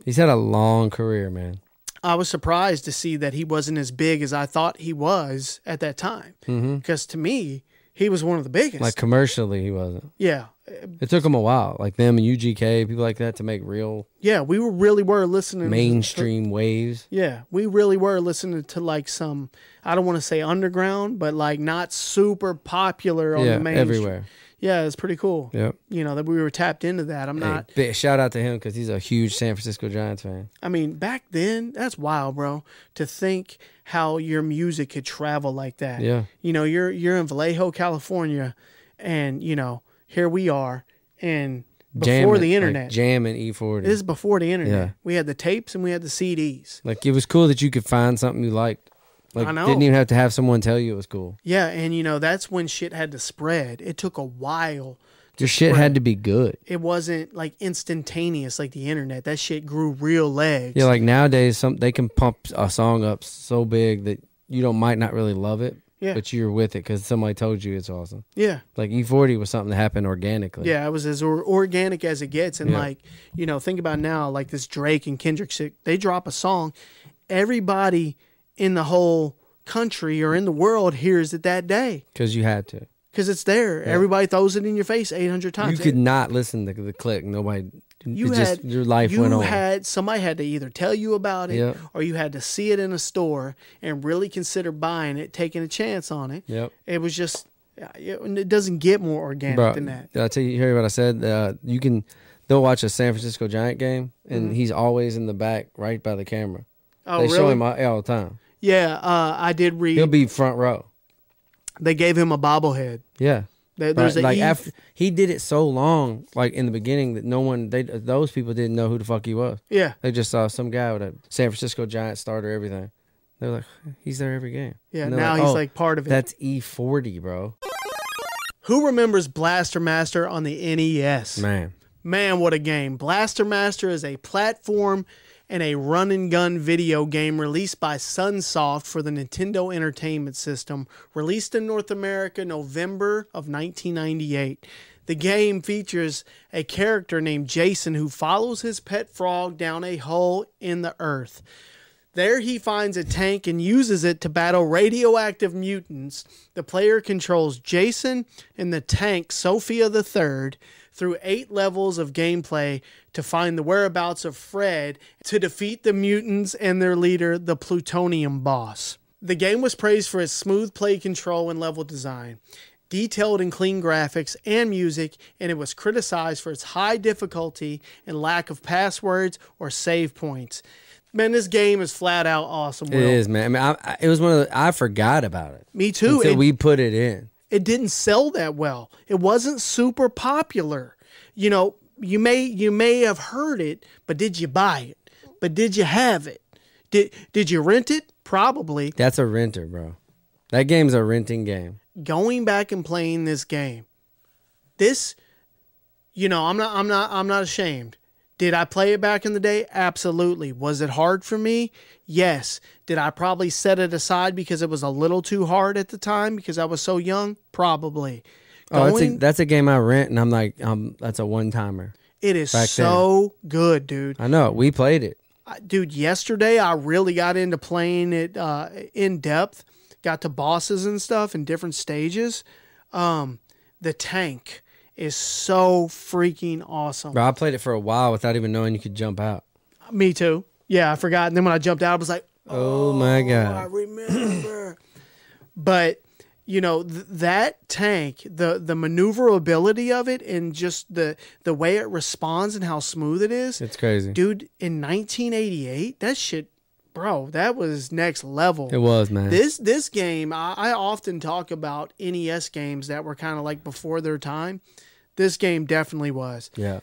S2: He's had a long career, man.
S1: I was surprised to see that he wasn't as big as I thought he was at that time. Because to me, he was one of the biggest.
S2: Like commercially, he wasn't.
S1: Yeah.
S2: It took him a while, like them and UGK, people like that, to make real.
S1: Yeah, we really were listening
S2: mainstream waves.
S1: Yeah, we really were listening to like some, I don't want to say underground, but like not super popular on the mainstream.
S2: Everywhere.
S1: Yeah, it's pretty cool.
S2: Yep.
S1: You know, that we were tapped into that.
S2: Big shout out to him because he's a huge San Francisco Giants fan.
S1: I mean, back then, that's wild, bro. To think how your music could travel like that.
S2: Yeah.
S1: You know, you're in Vallejo, California, and you know, here we are, and before the internet,
S2: like jamming E-40.
S1: This is before the internet.
S2: Yeah.
S1: We had the tapes and we had the CDs.
S2: Like, it was cool that you could find something you liked. Like,
S1: I know.
S2: Didn't even have to have someone tell you it was cool.
S1: Yeah, and you know, that's when shit had to spread. It took a while.
S2: Your shit had to be good.
S1: It wasn't like instantaneous like the internet. That shit grew real legs.
S2: Yeah, like nowadays, they can pump a song up so big that you might not really love it. Yeah. But you're with it because somebody told you it's awesome.
S1: Yeah.
S2: Like E-40 was something that happened organically.
S1: Yeah, it was as organic as it gets. And like, you know, think about now, like this Drake and Kendrick shit, they drop a song. Everybody in the whole country or in the world hears it that day.
S2: Because you had to.
S1: Because it's there. Yeah. Everybody throws it in your face 800 times.
S2: You could not listen to the click. Nobody. Your life went on.
S1: Somebody had to either tell you about it or you had to see it in a store and really consider buying it, taking a chance on it.
S2: Yep.
S1: It was just, it doesn't get more organic than that.
S2: Did I tell you, hear what I said? They'll watch a San Francisco Giant game and he's always in the back right by the camera.
S1: Oh,
S2: they
S1: really?
S2: show him all the time.
S1: Yeah, I did read.
S2: He'll be front row.
S1: They gave him a bobblehead.
S2: Yeah.
S1: There's
S2: after he did it so long, like in the beginning, that those people didn't know who the fuck he was.
S1: Yeah,
S2: they just saw some guy with a San Francisco Giant starter, everything. They're like, he's there every game.
S1: Yeah, now he's like part of it.
S2: That's E-40, bro.
S1: Who remembers Blaster Master on the NES? Man, what a game! Blaster Master is a platform and a run-and-gun video game released by Sunsoft for the Nintendo Entertainment System, released in North America November of 1998. The game features a character named Jason who follows his pet frog down a hole in the earth. There he finds a tank and uses it to battle radioactive mutants. The player controls Jason and the tank Sophia the Third through 8 levels of gameplay to find the whereabouts of Fred to defeat the mutants and their leader, the Plutonium boss. The game was praised for its smooth play control and level design, detailed and clean graphics and music, and it was criticized for its high difficulty and lack of passwords or save points. Man, this game is flat out awesome, Will.
S2: It is, man. I mean, it was one of I forgot about it.
S1: Me too.
S2: Until we put it in.
S1: It didn't sell that well. It wasn't super popular. You know, you may have heard it, but did you buy it? But did you have it? Did you rent it? Probably.
S2: That's a renter, bro. That game's a renting game.
S1: Going back and playing this game. This, you know, I'm not ashamed. Did I play it back in the day? Absolutely. Was it hard for me? Yes. Did I probably set it aside because it was a little too hard at the time because I was so young? Probably.
S2: That's a game I rent, and I'm like, that's a one-timer.
S1: It is so good, dude.
S2: I know. We played it.
S1: Dude, yesterday I really got into playing it in depth. Got to bosses and stuff in different stages. The tank is so freaking awesome.
S2: Bro, I played it for a while without even knowing you could jump out.
S1: Me too. Yeah, I forgot. And then when I jumped out, I was like,
S2: oh my God.
S1: I remember. But, you know, that tank, the maneuverability of it and just the way it responds and how smooth it is.
S2: It's crazy.
S1: Dude, in 1988, that shit, bro, that was next level.
S2: It was, man.
S1: This game, I often talk about NES games that were kind of like before their time. This game definitely was.
S2: Yeah.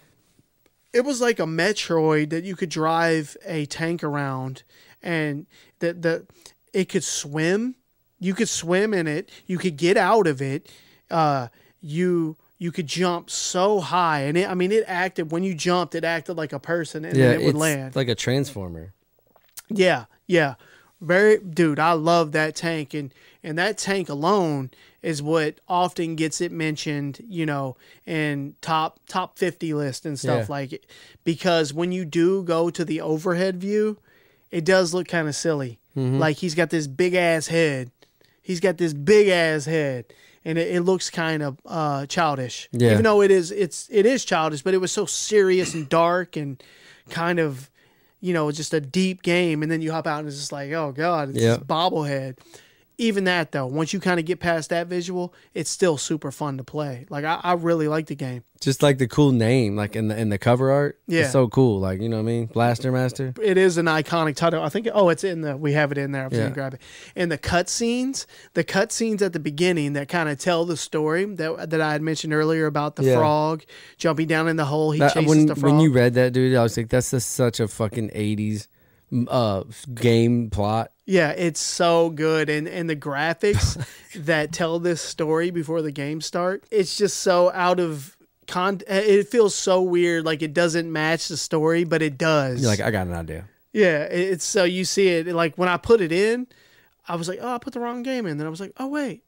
S1: It was like a Metroid that you could drive a tank around and it could swim. You could swim in it. You could get out of it. You could jump so high. And it acted, when you jumped, it acted like a person and then it would land.
S2: Like a transformer.
S1: Yeah. Dude, I love that tank. And that tank alone is what often gets it mentioned, you know, in top 50 list and stuff like it. Because when you do go to the overhead view, it does look kind of silly. Mm-hmm. Like he's got this big ass head. and it looks kind of childish.
S2: Yeah.
S1: Even though it is childish, but it was so serious and dark and kind of, just a deep game. And then you hop out and it's just like, oh God, it's this bobblehead. Even that though, once you kind of get past that visual, it's still super fun to play. Like I really like the game.
S2: Just like the cool name, like in the cover art.
S1: Yeah.
S2: It's so cool. Like, you know what I mean? Blaster Master.
S1: It is an iconic title. I think, we have it in there. I'm going to grab it. And the cutscenes at the beginning that kind of tell the story that I had mentioned earlier about the frog jumping down in the hole. He chases the frog.
S2: When you read that, dude, I was like, that's just such a fucking 80s game plot.
S1: Yeah, it's so good. And the graphics that tell this story before the game start, it's just so out of it feels so weird, like it doesn't match the story, but it does.
S2: You're like, I got an idea.
S1: Yeah, it's so you see it, like when I put it in, I was like, oh, I put the wrong game in. Then I was like, oh wait,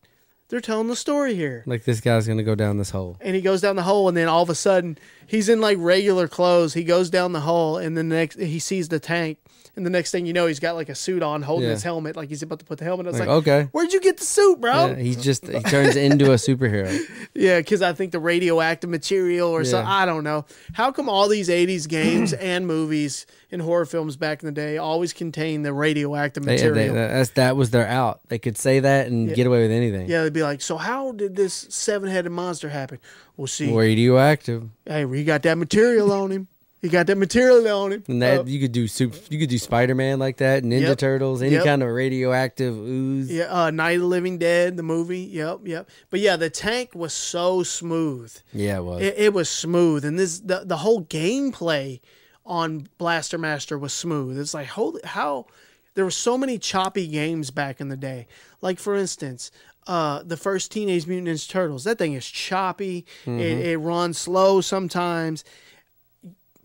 S1: they're telling the story here.
S2: Like this guy's gonna go down this hole.
S1: And he goes down the hole, and then all of a sudden he's in like regular clothes. He goes down the hole, and then he sees the tank. And the next thing you know, he's got like a suit on, holding his helmet, like he's about to put the helmet on. I was like,
S2: okay,
S1: where'd you get the suit, bro?
S2: Yeah, he turns into a superhero.
S1: Yeah, because I think the radioactive material or something, I don't know. How come all these 80s games and movies and horror films back in the day always contain the radioactive material?
S2: That was their out. They could say that and get away with anything.
S1: Yeah, they'd be like, so how did this 7-headed monster happen? Well, see.
S2: Radioactive.
S1: Hey, he got that material on him. He got that material on him.
S2: And that you could do Spider-Man like that, Ninja Turtles, any kind of radioactive ooze.
S1: Yeah, Night of the Living Dead, the movie. Yep. But yeah, the tank was so smooth.
S2: Yeah, it was.
S1: It was smooth, and the whole gameplay on Blaster Master was smooth. It's like how there were so many choppy games back in the day. Like for instance, the first Teenage Mutant Ninja Turtles. That thing is choppy. Mm-hmm. It runs slow sometimes.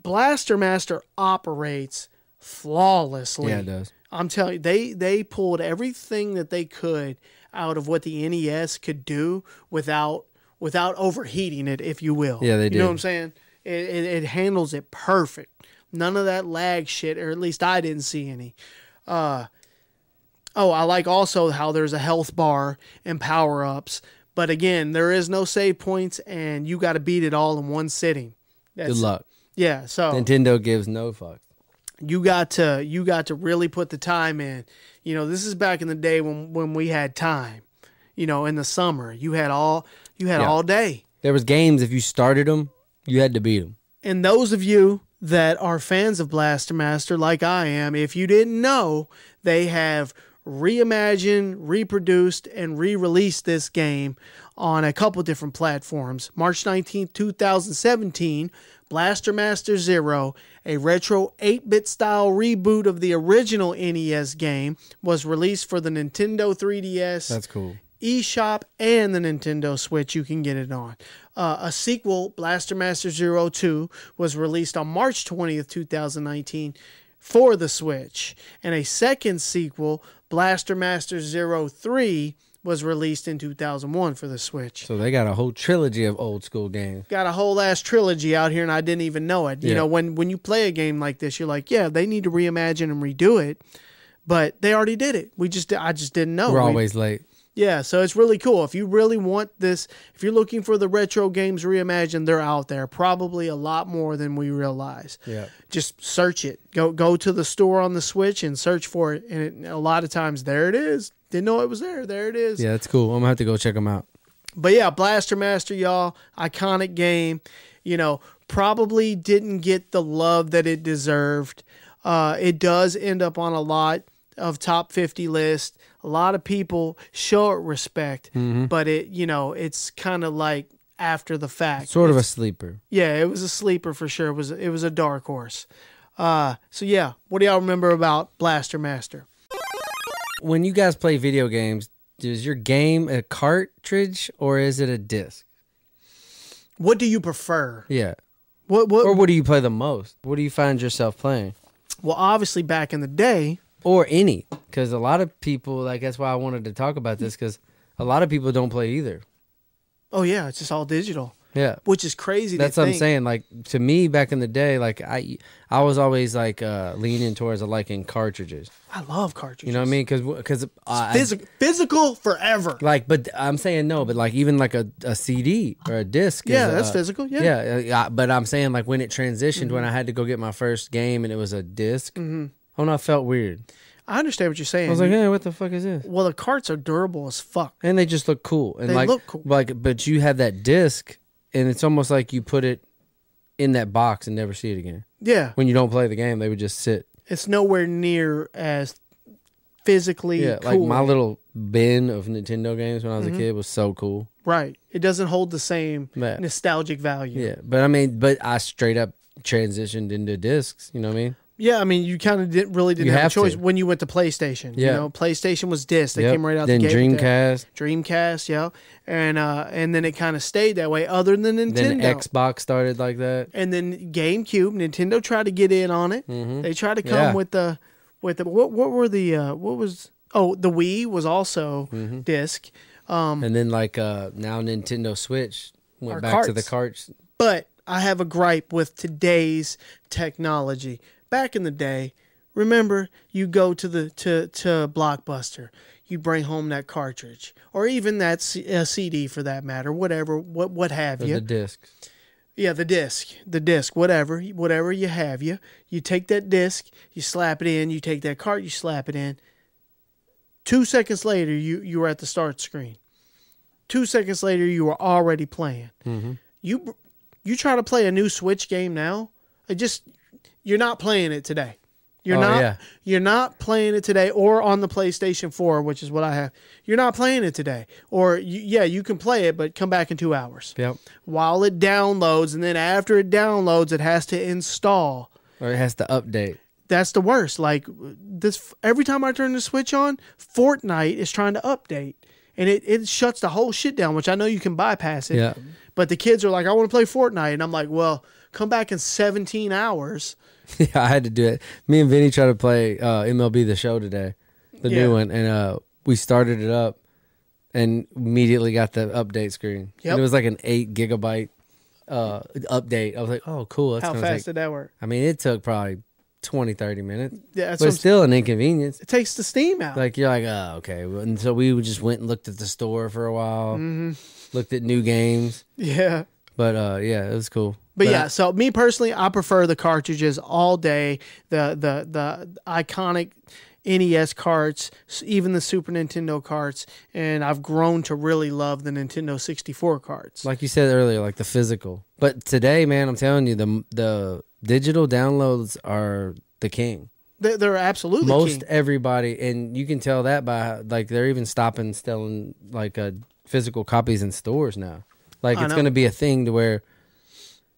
S1: Blaster Master operates flawlessly.
S2: Yeah, it does.
S1: I'm telling you, they pulled everything that they could out of what the NES could do without overheating it, if you will.
S2: Yeah, they do.
S1: You know what I'm saying? It handles it perfect. None of that lag shit, or at least I didn't see any. I like also how there's a health bar and power-ups. But again, there is no save points, and you got to beat it all in one sitting.
S2: Good luck.
S1: Yeah, so
S2: Nintendo gives no fuck.
S1: You got to really put the time in. This is back in the day when we had time. In the summer, you had all day.
S2: There was games, if you started them, you had to beat them.
S1: And those of you that are fans of Blaster Master, like I am, if you didn't know, they have reimagined, reproduced, and re-released this game on a couple different platforms. March 19th, 2017, Blaster Master Zero, a retro 8-bit style reboot of the original NES game, was released for the Nintendo 3DS.
S2: That's cool.
S1: eShop and the Nintendo Switch. You can get it on. A sequel, Blaster Master Zero 2, was released on March 20th, 2019 for the Switch. And a second sequel, Blaster Master Zero 3, was released in 2001 for the Switch.
S2: So they got a whole trilogy of old school games.
S1: Got a whole ass trilogy out here, and I didn't even know it. When you play a game like this, you're like, yeah, they need to reimagine and redo it, but they already did it. I just didn't know.
S2: We're always late.
S1: Yeah, so it's really cool. If you really want this, if you're looking for the retro games reimagined, they're out there. Probably a lot more than we realize.
S2: Yeah.
S1: Just search it. Go to the store on the Switch and search for it. And a lot of times, there it is. Didn't know it was there. There it is.
S2: Yeah, that's cool. I'm going to have to go check them out.
S1: But yeah, Blaster Master, y'all, iconic game. Probably didn't get the love that it deserved. It does end up on a lot of top 50 lists. A lot of people show it respect, but it's kind of like after the fact.
S2: Sort of a sleeper.
S1: Yeah, it was a sleeper for sure. It was a dark horse. So yeah, what do y'all remember about Blaster Master?
S2: When you guys play video games, is your game a cartridge or is it a disc?
S1: What do you prefer?
S2: Yeah.
S1: What
S2: do you play the most? What do you find yourself playing?
S1: Well, obviously back in the day.
S2: Or any, because a lot of people, that's why I wanted to talk about this, because a lot of people don't play either.
S1: Oh, yeah, it's just all digital.
S2: Yeah.
S1: Which is crazy.
S2: That's what I'm saying. Like, to me, back in the day, like, I was always, like, leaning towards liking cartridges.
S1: I love cartridges.
S2: You know what I mean? Because
S1: physical forever.
S2: Like, but I'm saying no, but like even like a CD or a disc.
S1: Yeah, that's physical. Yeah.
S2: But I'm saying like when it transitioned, when I had to go get my first game and it was a disc, oh no, I felt weird.
S1: I understand what you're saying.
S2: I was like, hey, what the fuck is this?
S1: Well, the carts are durable as fuck.
S2: And they just look cool. And
S1: they
S2: like,
S1: look cool.
S2: Like, but you have that disc, and it's almost like you put it in that box and never see it again.
S1: Yeah.
S2: When you don't play the game, they would just sit.
S1: It's nowhere near as physically cool.
S2: Like my little bin of Nintendo games when I was a kid was so cool.
S1: Right. It doesn't hold the same nostalgic value.
S2: Yeah. But I mean, I straight up transitioned into discs. You know what I mean?
S1: Yeah, I mean, you kind of didn't have a choice when you went to PlayStation. Yeah. You know, PlayStation was disc. They came right out the gate.
S2: Then Dreamcast.
S1: Dreamcast, yeah. And then it kind of stayed that way other than Nintendo.
S2: Then Xbox started like that.
S1: And then GameCube, Nintendo tried to get in on it. They tried to come with the the Wii was also disc.
S2: And then like now Nintendo Switch went back to the carts.
S1: But I have a gripe with today's technology. Back in the day, remember, you go to Blockbuster, you bring home that cartridge, or even that CD for that matter, whatever, what have you.
S2: The disc.
S1: Yeah, the disc, whatever you have. You take that disc, you slap it in, you take that cart, you slap it in. 2 seconds later, you were at the start screen. 2 seconds later, you were already playing. You try to play a new Switch game now, you're not playing it today. You're not playing it today, or on the PlayStation 4, which is what I have. You're not playing it today. Or, you can play it, but come back in 2 hours.
S2: Yep.
S1: While it downloads, and then after it downloads, it has to install.
S2: Or it has to update.
S1: That's the worst. Like, this, every time I turn the Switch on, Fortnite is trying to update. And it shuts the whole shit down, which I know you can bypass it.
S2: Yeah.
S1: But the kids are like, I want to play Fortnite. And I'm like, well, come back in 17 hours.
S2: Yeah, I had to do it. Me and Vinny tried to play MLB The Show today, the new one, and we started it up and immediately got the update screen. Yep. And it was like an 8 gigabyte update. I was like, oh, cool. That's
S1: How fast did that work?
S2: I mean, it took probably 20, 30 minutes.
S1: Yeah,
S2: but it's still an inconvenience.
S1: It takes the steam out.
S2: Like, you're like, oh, okay. And so we just went and looked at the store for a while, looked at new games.
S1: Yeah.
S2: But, it was cool.
S1: But so me personally, I prefer the cartridges all day. The iconic NES carts, even the Super Nintendo carts, and I've grown to really love the Nintendo 64 carts.
S2: Like you said earlier, like the physical. But today, man, I'm telling you, the digital downloads are the king.
S1: They're absolutely
S2: most
S1: king.
S2: Everybody, and you can tell that by like they're even stopping selling like physical copies in stores now. Like it's going to be a thing to where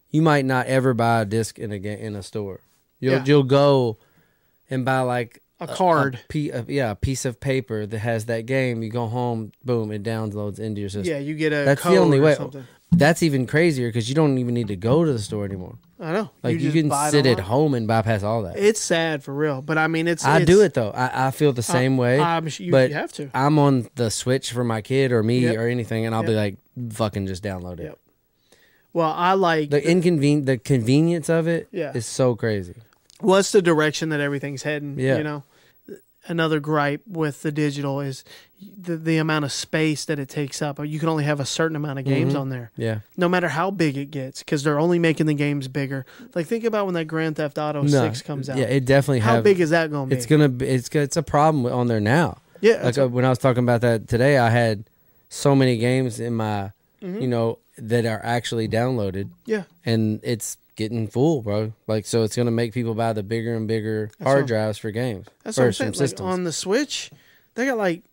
S2: you might not ever buy a disc in a store. You'll go and buy like
S1: a card,
S2: a piece of paper that has that game. You go home, boom, it downloads into your system.
S1: Yeah, you get a
S2: That's
S1: code
S2: the only way.
S1: Something.
S2: That's even crazier because you don't even need to go to the store anymore.
S1: I know.
S2: Like you can sit at home and bypass all that.
S1: It's sad for real, but I mean,
S2: I do it though. I feel the same way.
S1: You have to.
S2: I'm on the Switch for my kid or me or anything, and I'll be like, fucking just download it.
S1: Yep. Well, I like
S2: the convenience of it is so crazy.
S1: What's the direction that everything's heading?
S2: Yeah.
S1: You know, another gripe with the digital is the amount of space that it takes up. You can only have a certain amount of games on there.
S2: Yeah.
S1: No matter how big it gets, because they're only making the games bigger. Like think about when that Grand Theft Auto 6 comes out.
S2: Yeah, it definitely.
S1: How big is that going to be?
S2: It's a problem on there now.
S1: Yeah.
S2: Like when I was talking about that today, I had so many games in my, that are actually downloaded. Yeah. And it's getting full, bro. Like, so it's going to make people buy the bigger and bigger hard drives for games.
S1: That's what I'm saying. Like on the Switch, they got like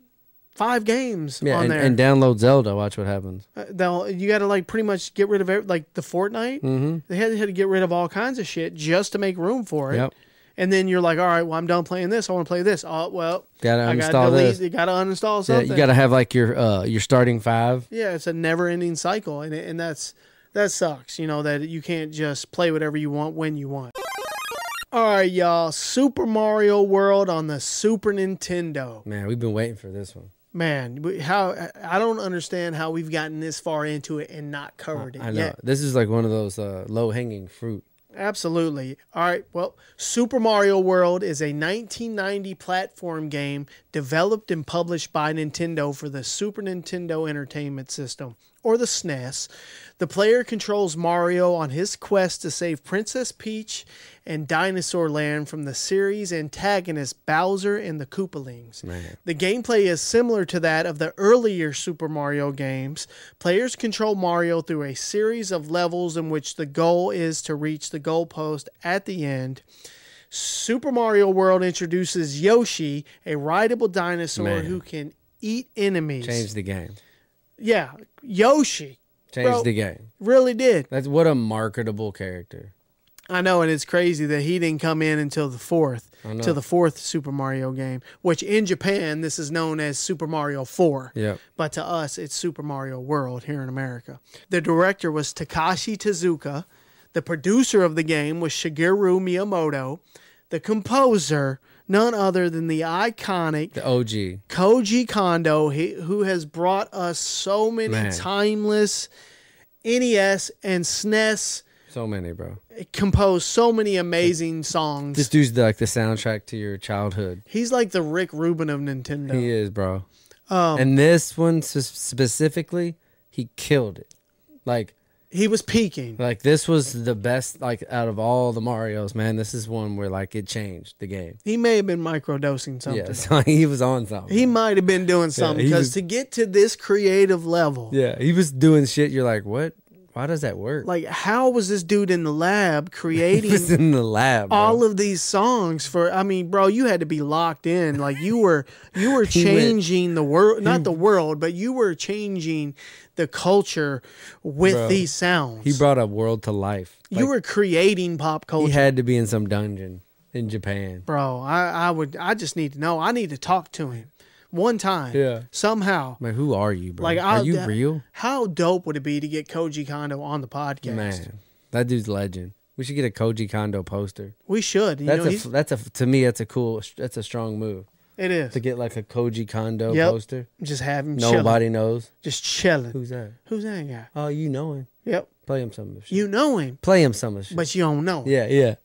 S1: 5 games on there.
S2: And download Zelda. Watch what happens.
S1: You got to like pretty much get rid of like the Fortnite. They had to get rid of all kinds of shit just to make room for it. Yep. And then you're like, all right, well, I'm done playing this. I want to play this. Oh, well,
S2: gotta uninstall this.
S1: You got to uninstall something.
S2: Yeah, you got to have like your starting 5.
S1: Yeah, it's a never-ending cycle, and that sucks. You know that you can't just play whatever you want when you want. All right, y'all. Super Mario World on the Super Nintendo.
S2: Man, we've been waiting for this one.
S1: Man, how I don't understand how we've gotten this far into it and not covered it
S2: I know.
S1: yet.
S2: This is like one of those low-hanging fruit.
S1: Absolutely. All right. Well, Super Mario World is a 1990 platform game developed and published by Nintendo for the Super Nintendo Entertainment System, or the SNES. The player controls Mario on his quest to save Princess Peach and Dinosaur Land from the series' antagonists Bowser and the Koopalings.
S2: Man.
S1: The gameplay is similar to that of the earlier Super Mario games. Players control Mario through a series of levels in which the goal is to reach the goalpost at the end. Super Mario World introduces Yoshi, a rideable dinosaur who can eat enemies.
S2: Changed the game.
S1: Yeah, Yoshi.
S2: Changed the game.
S1: Really did.
S2: That's what a marketable character.
S1: I know, and it's crazy that he didn't come in until the fourth Super Mario game, which in Japan, this is known as Super Mario 4.
S2: Yep.
S1: But to us, it's Super Mario World here in America. The director was Takashi Tezuka. The producer of the game was Shigeru Miyamoto. The composer, none other than the iconic
S2: The OG.
S1: Koji Kondo, who has brought us so many timeless NES and SNES.
S2: So many, bro.
S1: Composed so many amazing songs.
S2: This dude's like the soundtrack to your childhood.
S1: He's like the Rick Rubin of Nintendo.
S2: He is, bro. And this one specifically, he killed it. Like,
S1: he was peaking.
S2: Like, this was the best, like, out of all the Marios, man. This is one where, like, it changed the game.
S1: He may have been microdosing something.
S2: Yeah, so he was on something.
S1: He might have been doing something because to get to this creative level.
S2: Yeah, he was doing shit. You're like, what? Why does that work?
S1: Like, how was this dude in the lab creating
S2: he was in the lab, bro.
S1: all of these songs for, I mean, bro, you had to be locked in. Like, you were changing the world, not the world, but you were changing the culture with these sounds.
S2: He brought a world to life.
S1: You were creating pop culture.
S2: He had to be in some dungeon in Japan.
S1: Bro, I just need to know. I need to talk to him. One time, somehow.
S2: Man, who are you, bro?
S1: Like,
S2: are you real?
S1: How dope would it be to get Koji Kondo on the podcast?
S2: Man, that dude's legend. We should get a Koji Kondo poster.
S1: We should.
S2: To me, that's a strong move.
S1: It is
S2: to get like a Koji Kondo poster.
S1: Just have him.
S2: Nobody
S1: chilling.
S2: knows.
S1: Just chilling.
S2: Who's that?
S1: Who's that guy?
S2: Oh, you know him.
S1: Yep.
S2: Play him some of the shit.
S1: You know him.
S2: Play him some of the shit.
S1: But you don't know him.
S2: Yeah.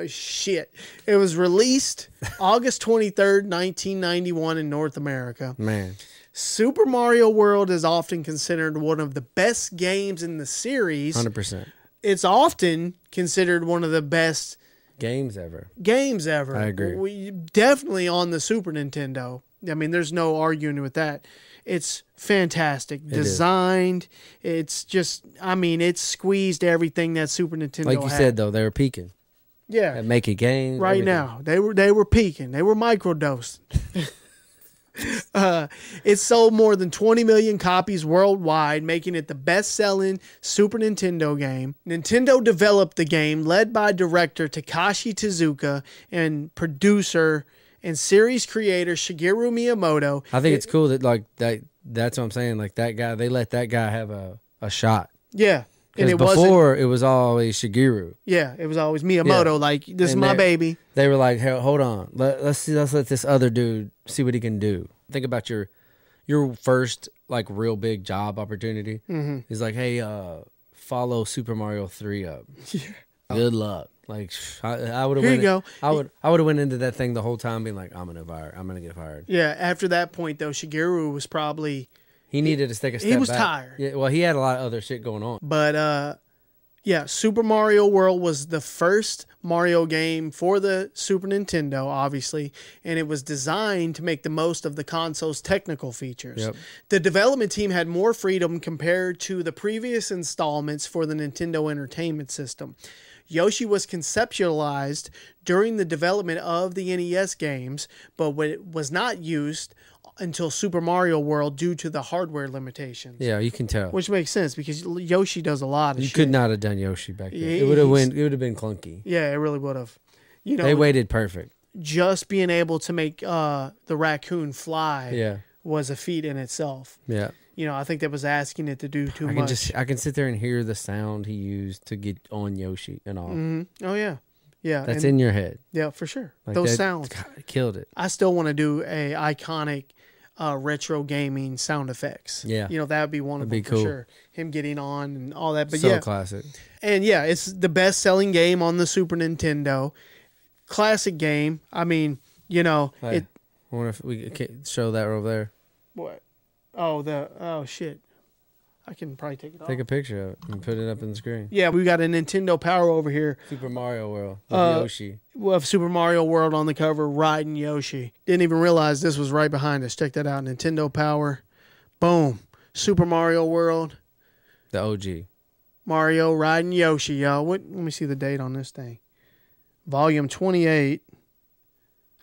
S1: Shit. It was released August 23rd, 1991 in North America.
S2: Man.
S1: Super Mario World is often considered one of the best games in the series.
S2: 100%.
S1: It's often considered one of the best
S2: games ever.
S1: I
S2: agree.
S1: Definitely on the Super Nintendo. I mean, there's no arguing with that. It's fantastic. Designed. It's just, I mean, it's squeezed everything that Super Nintendo
S2: like you
S1: had.
S2: said, though, they were peaking.
S1: Yeah.
S2: At making games.
S1: Right
S2: everything.
S1: now. They were peaking. They were microdosed. It sold more than 20 million copies worldwide, making it the best-selling Super Nintendo game. Nintendo developed the game, led by director Takashi Tezuka and producer and series creator Shigeru Miyamoto.
S2: I think it's cool that that's what I'm saying. Like that guy, they let that guy have a shot.
S1: Yeah.
S2: And before it was always Shigeru.
S1: Yeah, it was always Miyamoto. Yeah. Like, this is my baby.
S2: They were like, hey, hold on, let's let this other dude see what he can do. Think about your first like real big job opportunity. Mm-hmm. He's like, hey, follow Super Mario 3 up. Yeah. Good luck. Like, I would have. Here you go. I would have went into that thing the whole time being like, I'm gonna get fired.
S1: Yeah. After that point, though, Shigeru was probably.
S2: He needed to take a step back.
S1: He was tired.
S2: Yeah, well, he had a lot of other shit going on.
S1: But, yeah, Super Mario World was the first Mario game for the Super Nintendo, obviously, and it was designed to make the most of the console's technical features. Yep. The development team had more freedom compared to the previous installments for the Nintendo Entertainment System. Yoshi was conceptualized during the development of the NES games, but was not used until Super Mario World due to the hardware limitations.
S2: Yeah, you can tell.
S1: Which makes sense because Yoshi does a lot of shit.
S2: You could not have done Yoshi back then. It would have been clunky.
S1: Yeah, it really would have. You know,
S2: they waited perfect.
S1: Just being able to make the raccoon fly was a feat in itself.
S2: Yeah.
S1: You know, I think that was asking it to do too much.
S2: I can sit there and hear the sound he used to get on Yoshi and all.
S1: Mm-hmm. Oh, yeah. Yeah,
S2: That's in your head.
S1: Yeah, for sure.
S2: Like
S1: Those
S2: that,
S1: sounds.
S2: God, it killed it.
S1: I still want to do a iconic retro gaming sound effects.
S2: Yeah.
S1: That would be one of them for sure. Him getting on and all that. But
S2: so classic.
S1: And yeah, it's the best-selling game on the Super Nintendo. Classic game. I mean,
S2: Hey, I wonder if we could show that over there.
S1: What? Oh, shit. I can probably take it off.
S2: Take a picture of it and put it up on the screen.
S1: Yeah, we got a Nintendo Power over here.
S2: Super Mario World with Yoshi.
S1: We have Super Mario World on the cover, riding Yoshi. Didn't even realize this was right behind us. Check that out. Nintendo Power. Boom. Super Mario World.
S2: The OG.
S1: Mario riding Yoshi, y'all. Let me see the date on this thing. Volume 28.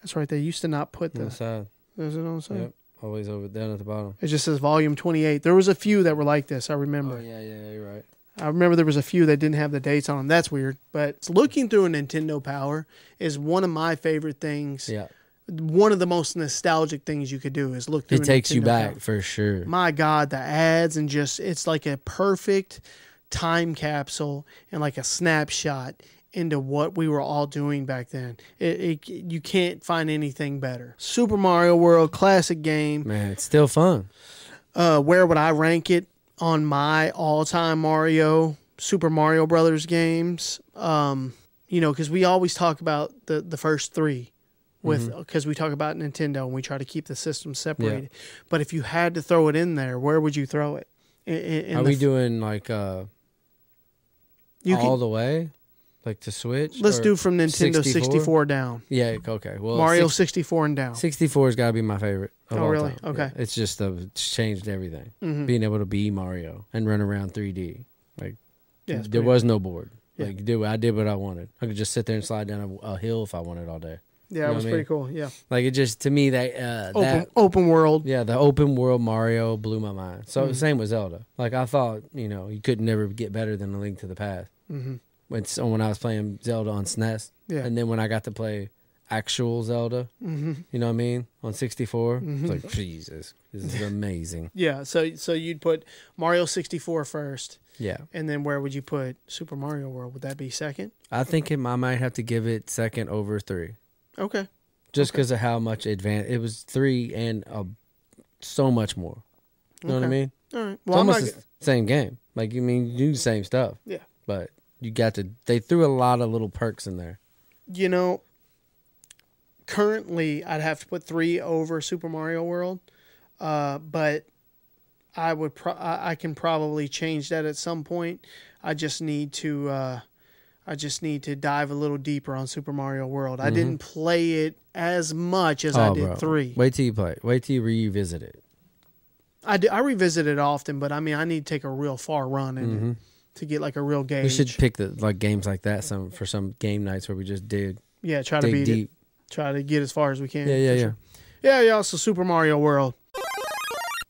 S1: That's right. They used to not put
S2: On the side.
S1: Is it on the side?
S2: Yep. Always over down at the bottom.
S1: It just says volume 28. There was a few that were like this, I remember.
S2: Oh, yeah, you're right.
S1: I remember there was a few that didn't have the dates on them. That's weird. But looking through a Nintendo Power is one of my favorite things.
S2: Yeah.
S1: One of the most nostalgic things you could do is look through
S2: It takes you
S1: Nintendo
S2: back
S1: Power.
S2: for sure.
S1: My God, the ads and it's like a perfect time capsule and like a snapshot into what we were all doing back then. You can't find anything better. Super Mario World, classic game.
S2: Man, it's still fun.
S1: Where would I rank it on my all-time Super Mario Brothers games? Because we always talk about the first three because we talk about Nintendo and we try to keep the systems separated. Yeah. But if you had to throw it in there, where would you throw it?
S2: Are we doing like all the way? Like to Switch?
S1: Let's do from Nintendo 64 down.
S2: Yeah, okay. Well,
S1: Mario 64 and down.
S2: 64's got to be my favorite.
S1: Oh, really?
S2: Time.
S1: Okay.
S2: Yeah. It's just it's changed everything. Being able to be Mario and run around 3D. Like, there was no board. Yeah. Like, I did what I wanted. I could just sit there and slide down a hill if I wanted all day.
S1: Yeah, it was pretty cool. Yeah.
S2: Like, it just, to me, that
S1: open world.
S2: Yeah, the open world Mario blew my mind. So, same with Zelda. Like, I thought, you could never get better than A Link to the Past. When I was playing Zelda on SNES. Yeah. And then when I got to play actual Zelda, you know what I mean? On 64. It's like, Jesus, this is amazing.
S1: Yeah, so you'd put Mario 64 first.
S2: Yeah.
S1: And then where would you put Super Mario World? Would that be second?
S2: I think I might have to give it second over 3.
S1: Okay.
S2: Just because of how much it was 3 and so much more. You know what I mean?
S1: All right.
S2: Well, it's almost the same game. Like, you do the same stuff.
S1: Yeah.
S2: But they threw a lot of little perks in there.
S1: Currently I'd have to put 3 over Super Mario World. But I can probably change that at some point. I just need to dive a little deeper on Super Mario World. I didn't play it as much as I did 3.
S2: Wait till you play it. Wait till you revisit it.
S1: I revisit it often, but I need to take a real far run in it to get like a real gauge.
S2: We should pick games like that for some game nights where we just dig.
S1: Yeah, try to beat deep. Try to get as far as we can.
S2: Yeah.
S1: Yeah, y'all. So Super Mario World.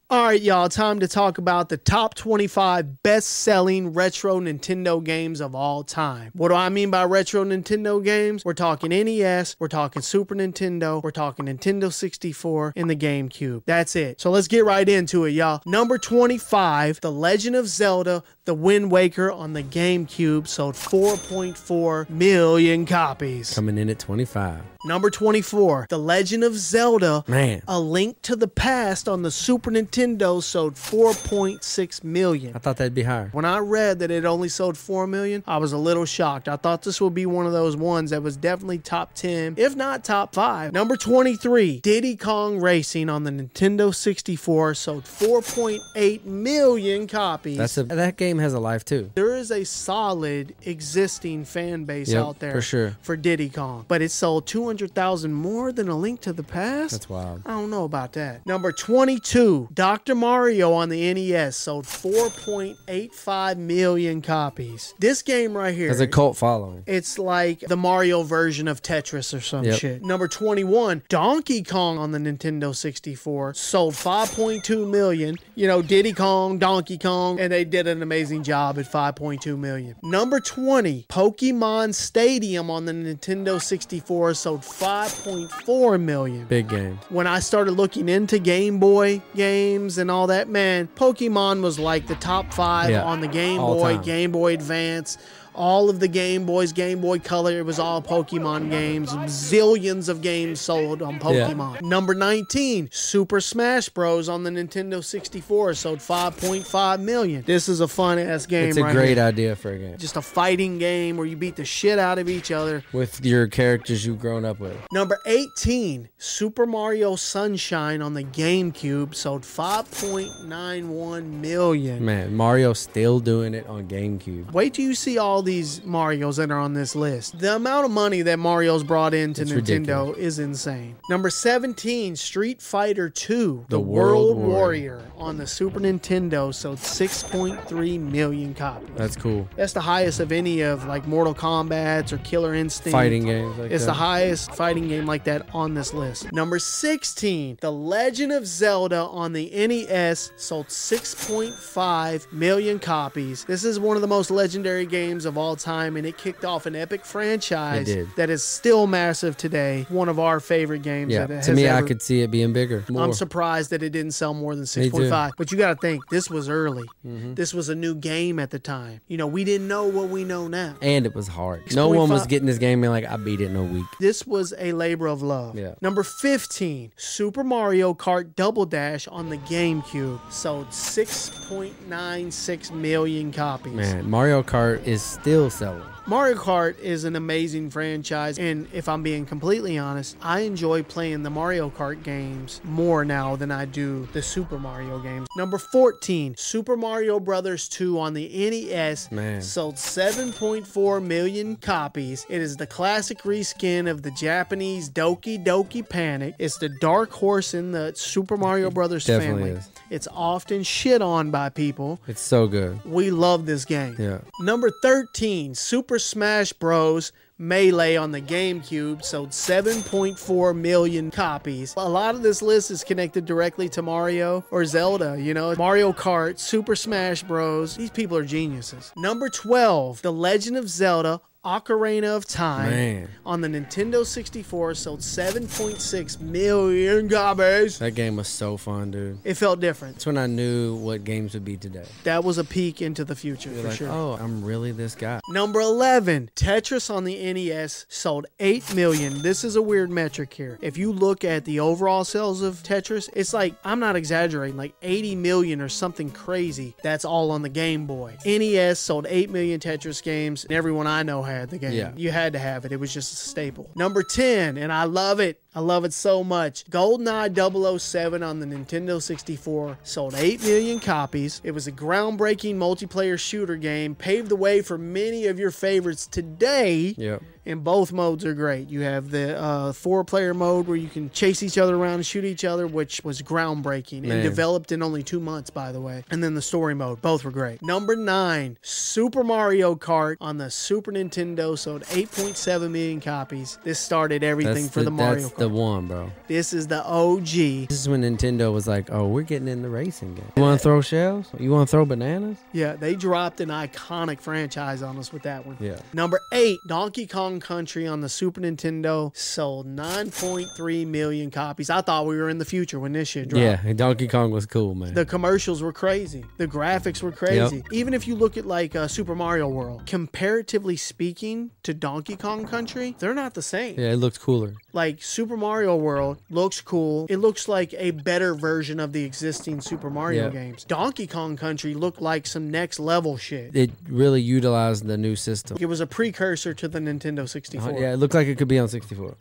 S1: All right, y'all, time to talk about the top 25 best-selling retro Nintendo games of all time. What do I mean by retro Nintendo games? We're talking NES, we're talking Super Nintendo, we're talking Nintendo 64, and the GameCube. That's it. So let's get right into it, y'all. Number 25, The Legend of Zelda, The Wind Waker on the GameCube sold 4.4 million copies.
S2: Coming in at 25.
S1: Number 24, The Legend of Zelda,
S2: Man.
S1: A Link to the Past on the Super Nintendo sold 4.6 million.
S2: I thought that'd be higher.
S1: When I read that it only sold 4 million, I was a little shocked. I thought this would be one of those ones that was definitely top 10, if not top 5. Number 23, Diddy Kong Racing on the Nintendo 64 sold 4.8 million copies.
S2: That game has a life too.
S1: There is a solid existing fan base out there
S2: for sure
S1: for Diddy Kong, but it sold 200,000 more than A Link to the Past.
S2: That's wild.
S1: I don't know about that. Number 22, Dr. Mario on the NES sold 4.85 million copies. This game right here
S2: has a cult following.
S1: It's like the Mario version of Tetris or some shit. Number 21, Donkey Kong on the Nintendo 64 sold 5.2 million. Diddy Kong, Donkey Kong, and they did an amazing job at 5.2 million. Number 20, Pokemon Stadium on the Nintendo 64 sold 5.4 million.
S2: Big game.
S1: When I started looking into Game Boy games and all that, man, Pokemon was like the top 5 on the Game Boy, Game Boy Advance, All of the Game Boys, Game Boy Color, it was all Pokemon games. Zillions of games sold on Pokemon. Yeah. Number 19, Super Smash Bros. On the Nintendo 64 sold 5.5 million. This is a fun-ass game.
S2: It's a great idea for a game.
S1: Just a fighting game where you beat the shit out of each other.
S2: With your characters you've grown up with.
S1: Number 18, Super Mario Sunshine on the GameCube sold 5.91 million.
S2: Man, Mario's still doing it on GameCube.
S1: Wait till you see all these Marios that are on this list. The amount of money that Mario's brought into Nintendo is insane. Number 17, Street Fighter II, the World Warrior on the Super Nintendo sold 6.3 million copies.
S2: That's cool.
S1: That's the highest of any of like Mortal Kombat's or Killer Instinct.
S2: Fighting games like
S1: it's
S2: that.
S1: The highest fighting game like that on this list. Number 16, The Legend of Zelda on the NES sold 6.5 million copies. This is one of the most legendary games of all time, and it kicked off an epic franchise that is still massive today. One of our favorite games.
S2: Yeah,
S1: that has
S2: to me,
S1: ever...
S2: I could see it being bigger. More.
S1: I'm surprised that it didn't sell more than 6.5. But you got to think, this was early. This was a new game at the time. You know, we didn't know what we know now.
S2: And it was hard. No one was getting this game and like, I beat it in a week.
S1: This was a labor of love.
S2: Yeah.
S1: Number 15, Super Mario Kart Double Dash on the GameCube sold 6.96 million copies.
S2: Man, Mario Kart is still selling.
S1: Mario Kart is an amazing franchise, and if I'm being completely honest, I enjoy playing the Mario Kart games more now than I do the Super Mario games. Number 14, Super Mario Bros. 2 on the NES sold 7.4 million copies. It is the classic reskin of the Japanese Doki Doki Panic. It's the dark horse in the Super Mario Bros. family.
S2: Is.
S1: It's often shit on by people.
S2: It's so good.
S1: We love this game.
S2: Yeah.
S1: Number 13, Super Smash Bros. Melee on the GameCube sold 7.4 million copies. A lot of this list is connected directly to Mario or Zelda, you know. Mario Kart, Super Smash Bros. These people are geniuses. Number 12, The Legend of Zelda Ocarina of Time on the Nintendo 64 sold 7.6 million copies.
S2: That game was so fun, dude.
S1: It felt different.
S2: That's when I knew what games would be today.
S1: That was a peek into the future.
S2: You're
S1: for
S2: like,
S1: sure.
S2: Oh, I'm really this guy.
S1: Number 11, Tetris on the NES sold 8 million. This is a weird metric here. If you look at the overall sales of Tetris, it's like, I'm not exaggerating, like 80 million or something crazy. That's all on the Game Boy. NES sold 8 million Tetris games, and everyone I know had the game.
S2: Yeah.
S1: You had to have it. It was just a staple. Number 10, and I love it. I love it so much. GoldenEye 007 on the Nintendo 64 sold 8 million copies. It was a groundbreaking multiplayer shooter game, paved the way for many of your favorites today.
S2: Yep.
S1: And both modes are great. You have the 4-player mode where you can chase each other around and shoot each other, which was groundbreaking and developed in only 2 months, by the way. And then the story mode. Both were great. Number 9, Super Mario Kart on the Super Nintendo sold 8.7 million copies. This started everything for the Mario Kart.
S2: That's the one, bro.
S1: This is the OG.
S2: This is when Nintendo was like, oh, we're getting in the racing game. You want to throw shells? You want to throw bananas?
S1: Yeah, they dropped an iconic franchise on us with that one.
S2: Yeah.
S1: Number 8, Donkey Kong Country on the Super Nintendo sold 9.3 million copies. I thought we were in the future when this shit dropped.
S2: Yeah, and Donkey Kong was cool, man.
S1: The commercials were crazy. The graphics were crazy. Even if you look at like Super Mario World, comparatively speaking to Donkey Kong Country, they're not the same.
S2: Yeah, it looks cooler.
S1: Like Super Mario World looks cool. It looks like a better version of the existing Super Mario games. Donkey Kong Country looked like some next level shit.
S2: It really utilized the new system.
S1: It was a precursor to the Nintendo 64.
S2: Yeah, it looked like it could be on 64.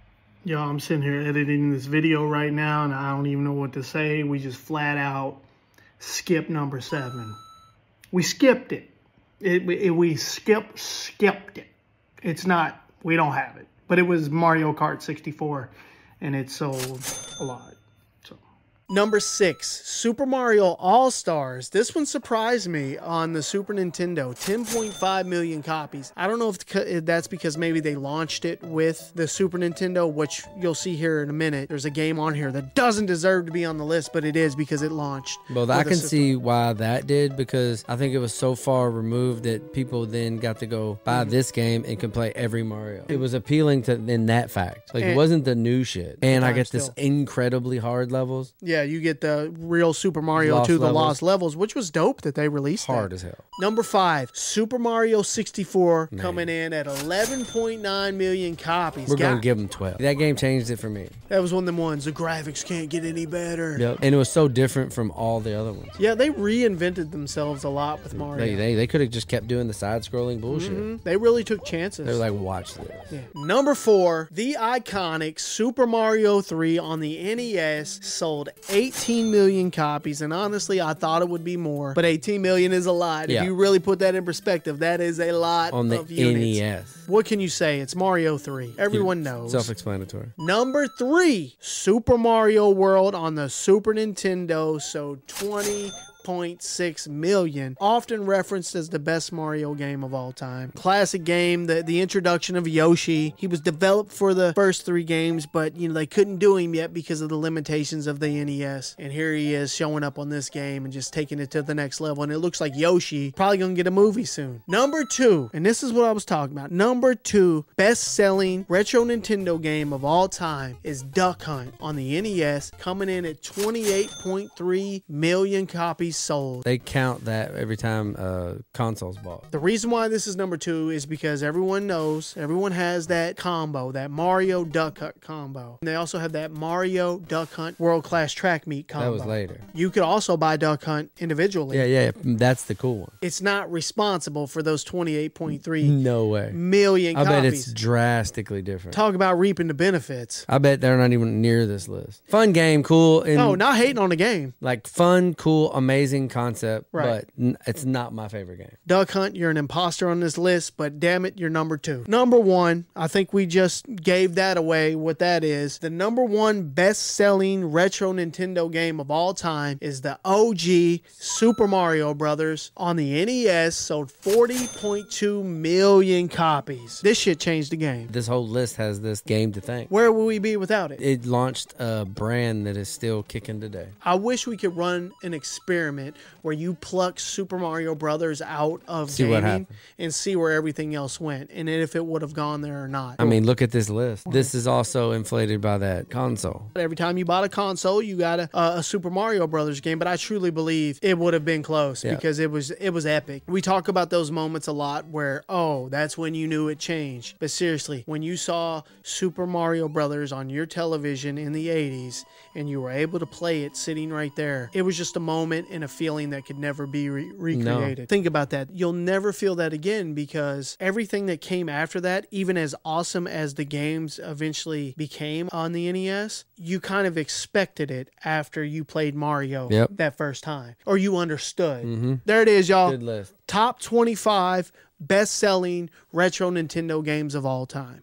S1: Yo, I'm sitting here editing this video right now, and I don't even know what to say. We just flat out skipped number 7. We skipped it. We skipped it. It's not, we don't have it. But it was Mario Kart 64, and it sold a lot. Number 6, Super Mario All-Stars. This one surprised me on the Super Nintendo. 10.5 million copies. I don't know if that's because maybe they launched it with the Super Nintendo, which you'll see here in a minute. There's a game on here that doesn't deserve to be on the list, but it is because it launched.
S2: Well, I can see why that did, because I think it was so far removed that people then got to go buy this game and can play every Mario. It was appealing to in that fact. Like, it wasn't the new shit. And I get this incredibly hard levels.
S1: Yeah. Yeah, you get the real Super Mario
S2: Lost
S1: 2, the
S2: Levels.
S1: Lost Levels, which was dope that they released
S2: Hard
S1: that.
S2: as hell.
S1: Number 5, Super Mario 64 coming in at 11.9 million copies.
S2: We're going to give them 12. That game changed it for me.
S1: That was one of them ones. The graphics can't get any better.
S2: Yep. And it was so different from all the other ones.
S1: Yeah, they reinvented themselves a lot with Mario.
S2: They could have just kept doing the side-scrolling bullshit.
S1: They really took chances.
S2: They were like, watch this.
S1: Yeah. Number 4, the iconic Super Mario 3 on the NES sold 18 million copies, and honestly, I thought it would be more, but 18 million is a lot.
S2: Yeah.
S1: If you really put that in perspective, that is a lot
S2: On the
S1: of units.
S2: NES.
S1: What can you say? It's Mario 3. Everyone knows.
S2: Self-explanatory.
S1: Number 3, Super Mario World on the Super Nintendo sold 20.6 million, often referenced as the best Mario game of all time. Classic game, the introduction of Yoshi. He was developed for the first 3 games, but they couldn't do him yet because of the limitations of the NES. And here he is showing up on this game and just taking it to the next level. And it looks like Yoshi probably gonna get a movie soon. Number 2, and this is what I was talking about. Number 2, best-selling retro Nintendo game of all time is Duck Hunt on the NES, coming in at 28.3 million copies sold.
S2: They count that every time consoles bought.
S1: The reason why this is number 2 is because everyone has that combo, that Mario Duck Hunt combo. And they also have that Mario Duck Hunt World Class Track Meet combo.
S2: That was later.
S1: You could also buy Duck Hunt individually.
S2: Yeah. That's the cool one.
S1: It's not responsible for those 28.3
S2: No way.
S1: million
S2: I
S1: copies.
S2: bet it's drastically different.
S1: Talk about reaping the benefits.
S2: I bet they're not even near this list. Fun game, cool. And
S1: Oh, not hating on the game.
S2: like fun, cool, amazing concept,
S1: Right.
S2: but it's not my favorite game.
S1: Duck Hunt, you're an imposter on this list, but damn it, you're number 2. Number 1, I think we just gave that away, what that is. The number 1 best-selling retro Nintendo game of all time is the OG Super Mario Brothers on the NES, sold 40.2 million copies. This shit changed the game.
S2: This whole list has this game to thank.
S1: Where would we be without it?
S2: It launched a brand that is still kicking today.
S1: I wish we could run an experiment where you pluck Super Mario Brothers out of
S2: See what
S1: gaming
S2: happened.
S1: and see where everything else went, and if it would have gone there or not.
S2: I mean, look at this list. This is also inflated by that console.
S1: Every time you bought a console, you got a Super Mario Brothers game, but I truly believe it would have been close because it was epic. We talk about those moments a lot where, oh, that's when you knew it changed. But seriously, when you saw Super Mario Brothers on your television in the 80s and you were able to play it sitting right there, it was just a moment and a feeling that could never be recreated. No. Think about that. You'll never feel that again because everything that came after that, even as awesome as the games eventually became on the NES, you kind of expected it after you played Mario that first time, or you understood. There it is, y'all.
S2: Good list.
S1: Top 25 best-selling retro Nintendo games of all time.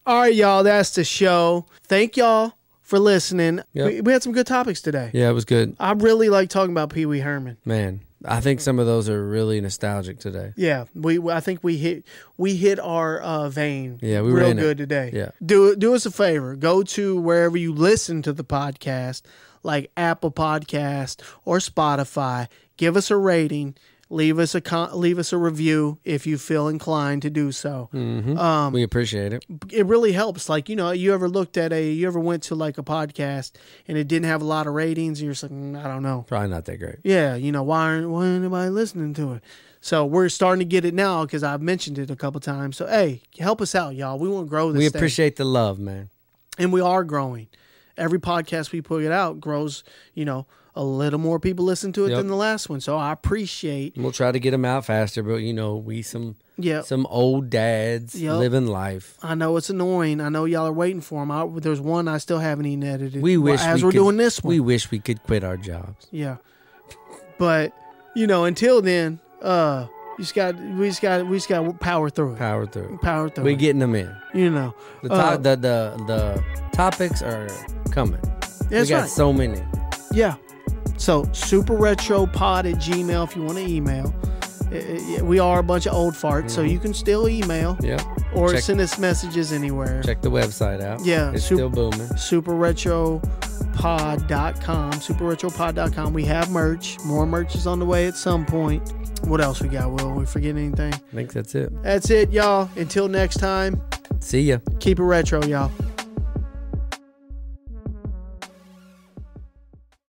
S1: All right, y'all, that's the show. Thank y'all for listening.
S2: Yep.
S1: We had some good topics today.
S2: Yeah, it was good.
S1: I really like talking about Pee Wee Herman.
S2: Man, I think some of those are really nostalgic today.
S1: Yeah, I think we hit our vein.
S2: Yeah, we were
S1: real
S2: in
S1: good
S2: it.
S1: today.
S2: Yeah.
S1: Do us a favor. Go to wherever you listen to the podcast, like Apple Podcast or Spotify. Give us a rating. Leave us a review if you feel inclined to do so.
S2: We appreciate it.
S1: It really helps. Like, you ever went to like a podcast and it didn't have a lot of ratings and you're just like, I don't know.
S2: Probably not that great.
S1: Yeah, why ain't anybody listening to it? So we're starting to get it now because I've mentioned it a couple times. So hey, help us out, y'all. We want to grow this.
S2: We
S1: thing.
S2: appreciate the love, man.
S1: And we are growing. Every podcast we put it out grows, a little more people listen to it than the last one. So I appreciate.
S2: We'll try to get them out faster, but we some old dads living life.
S1: I know it's annoying. I know y'all are waiting for them. There's one I still haven't even edited.
S2: We're
S1: doing this one.
S2: We wish we could quit our jobs.
S1: Yeah, but until then, we just got to power through it.
S2: Power through.
S1: We're
S2: getting them in.
S1: The
S2: topics are coming.
S1: We
S2: got so many.
S1: Yeah. So superretropod@gmail.com if you want to email. We are a bunch of old farts, so you can still email.
S2: Yeah.
S1: Or send us messages anywhere.
S2: Check the website out.
S1: Yeah.
S2: It's still booming.
S1: Superretropod.com. Superretropod.com. We have merch. More merch is on the way at some point. What else we got, Will? We forget anything?
S2: I think that's it.
S1: That's it, y'all. Until next time.
S2: See ya.
S1: Keep it retro, y'all.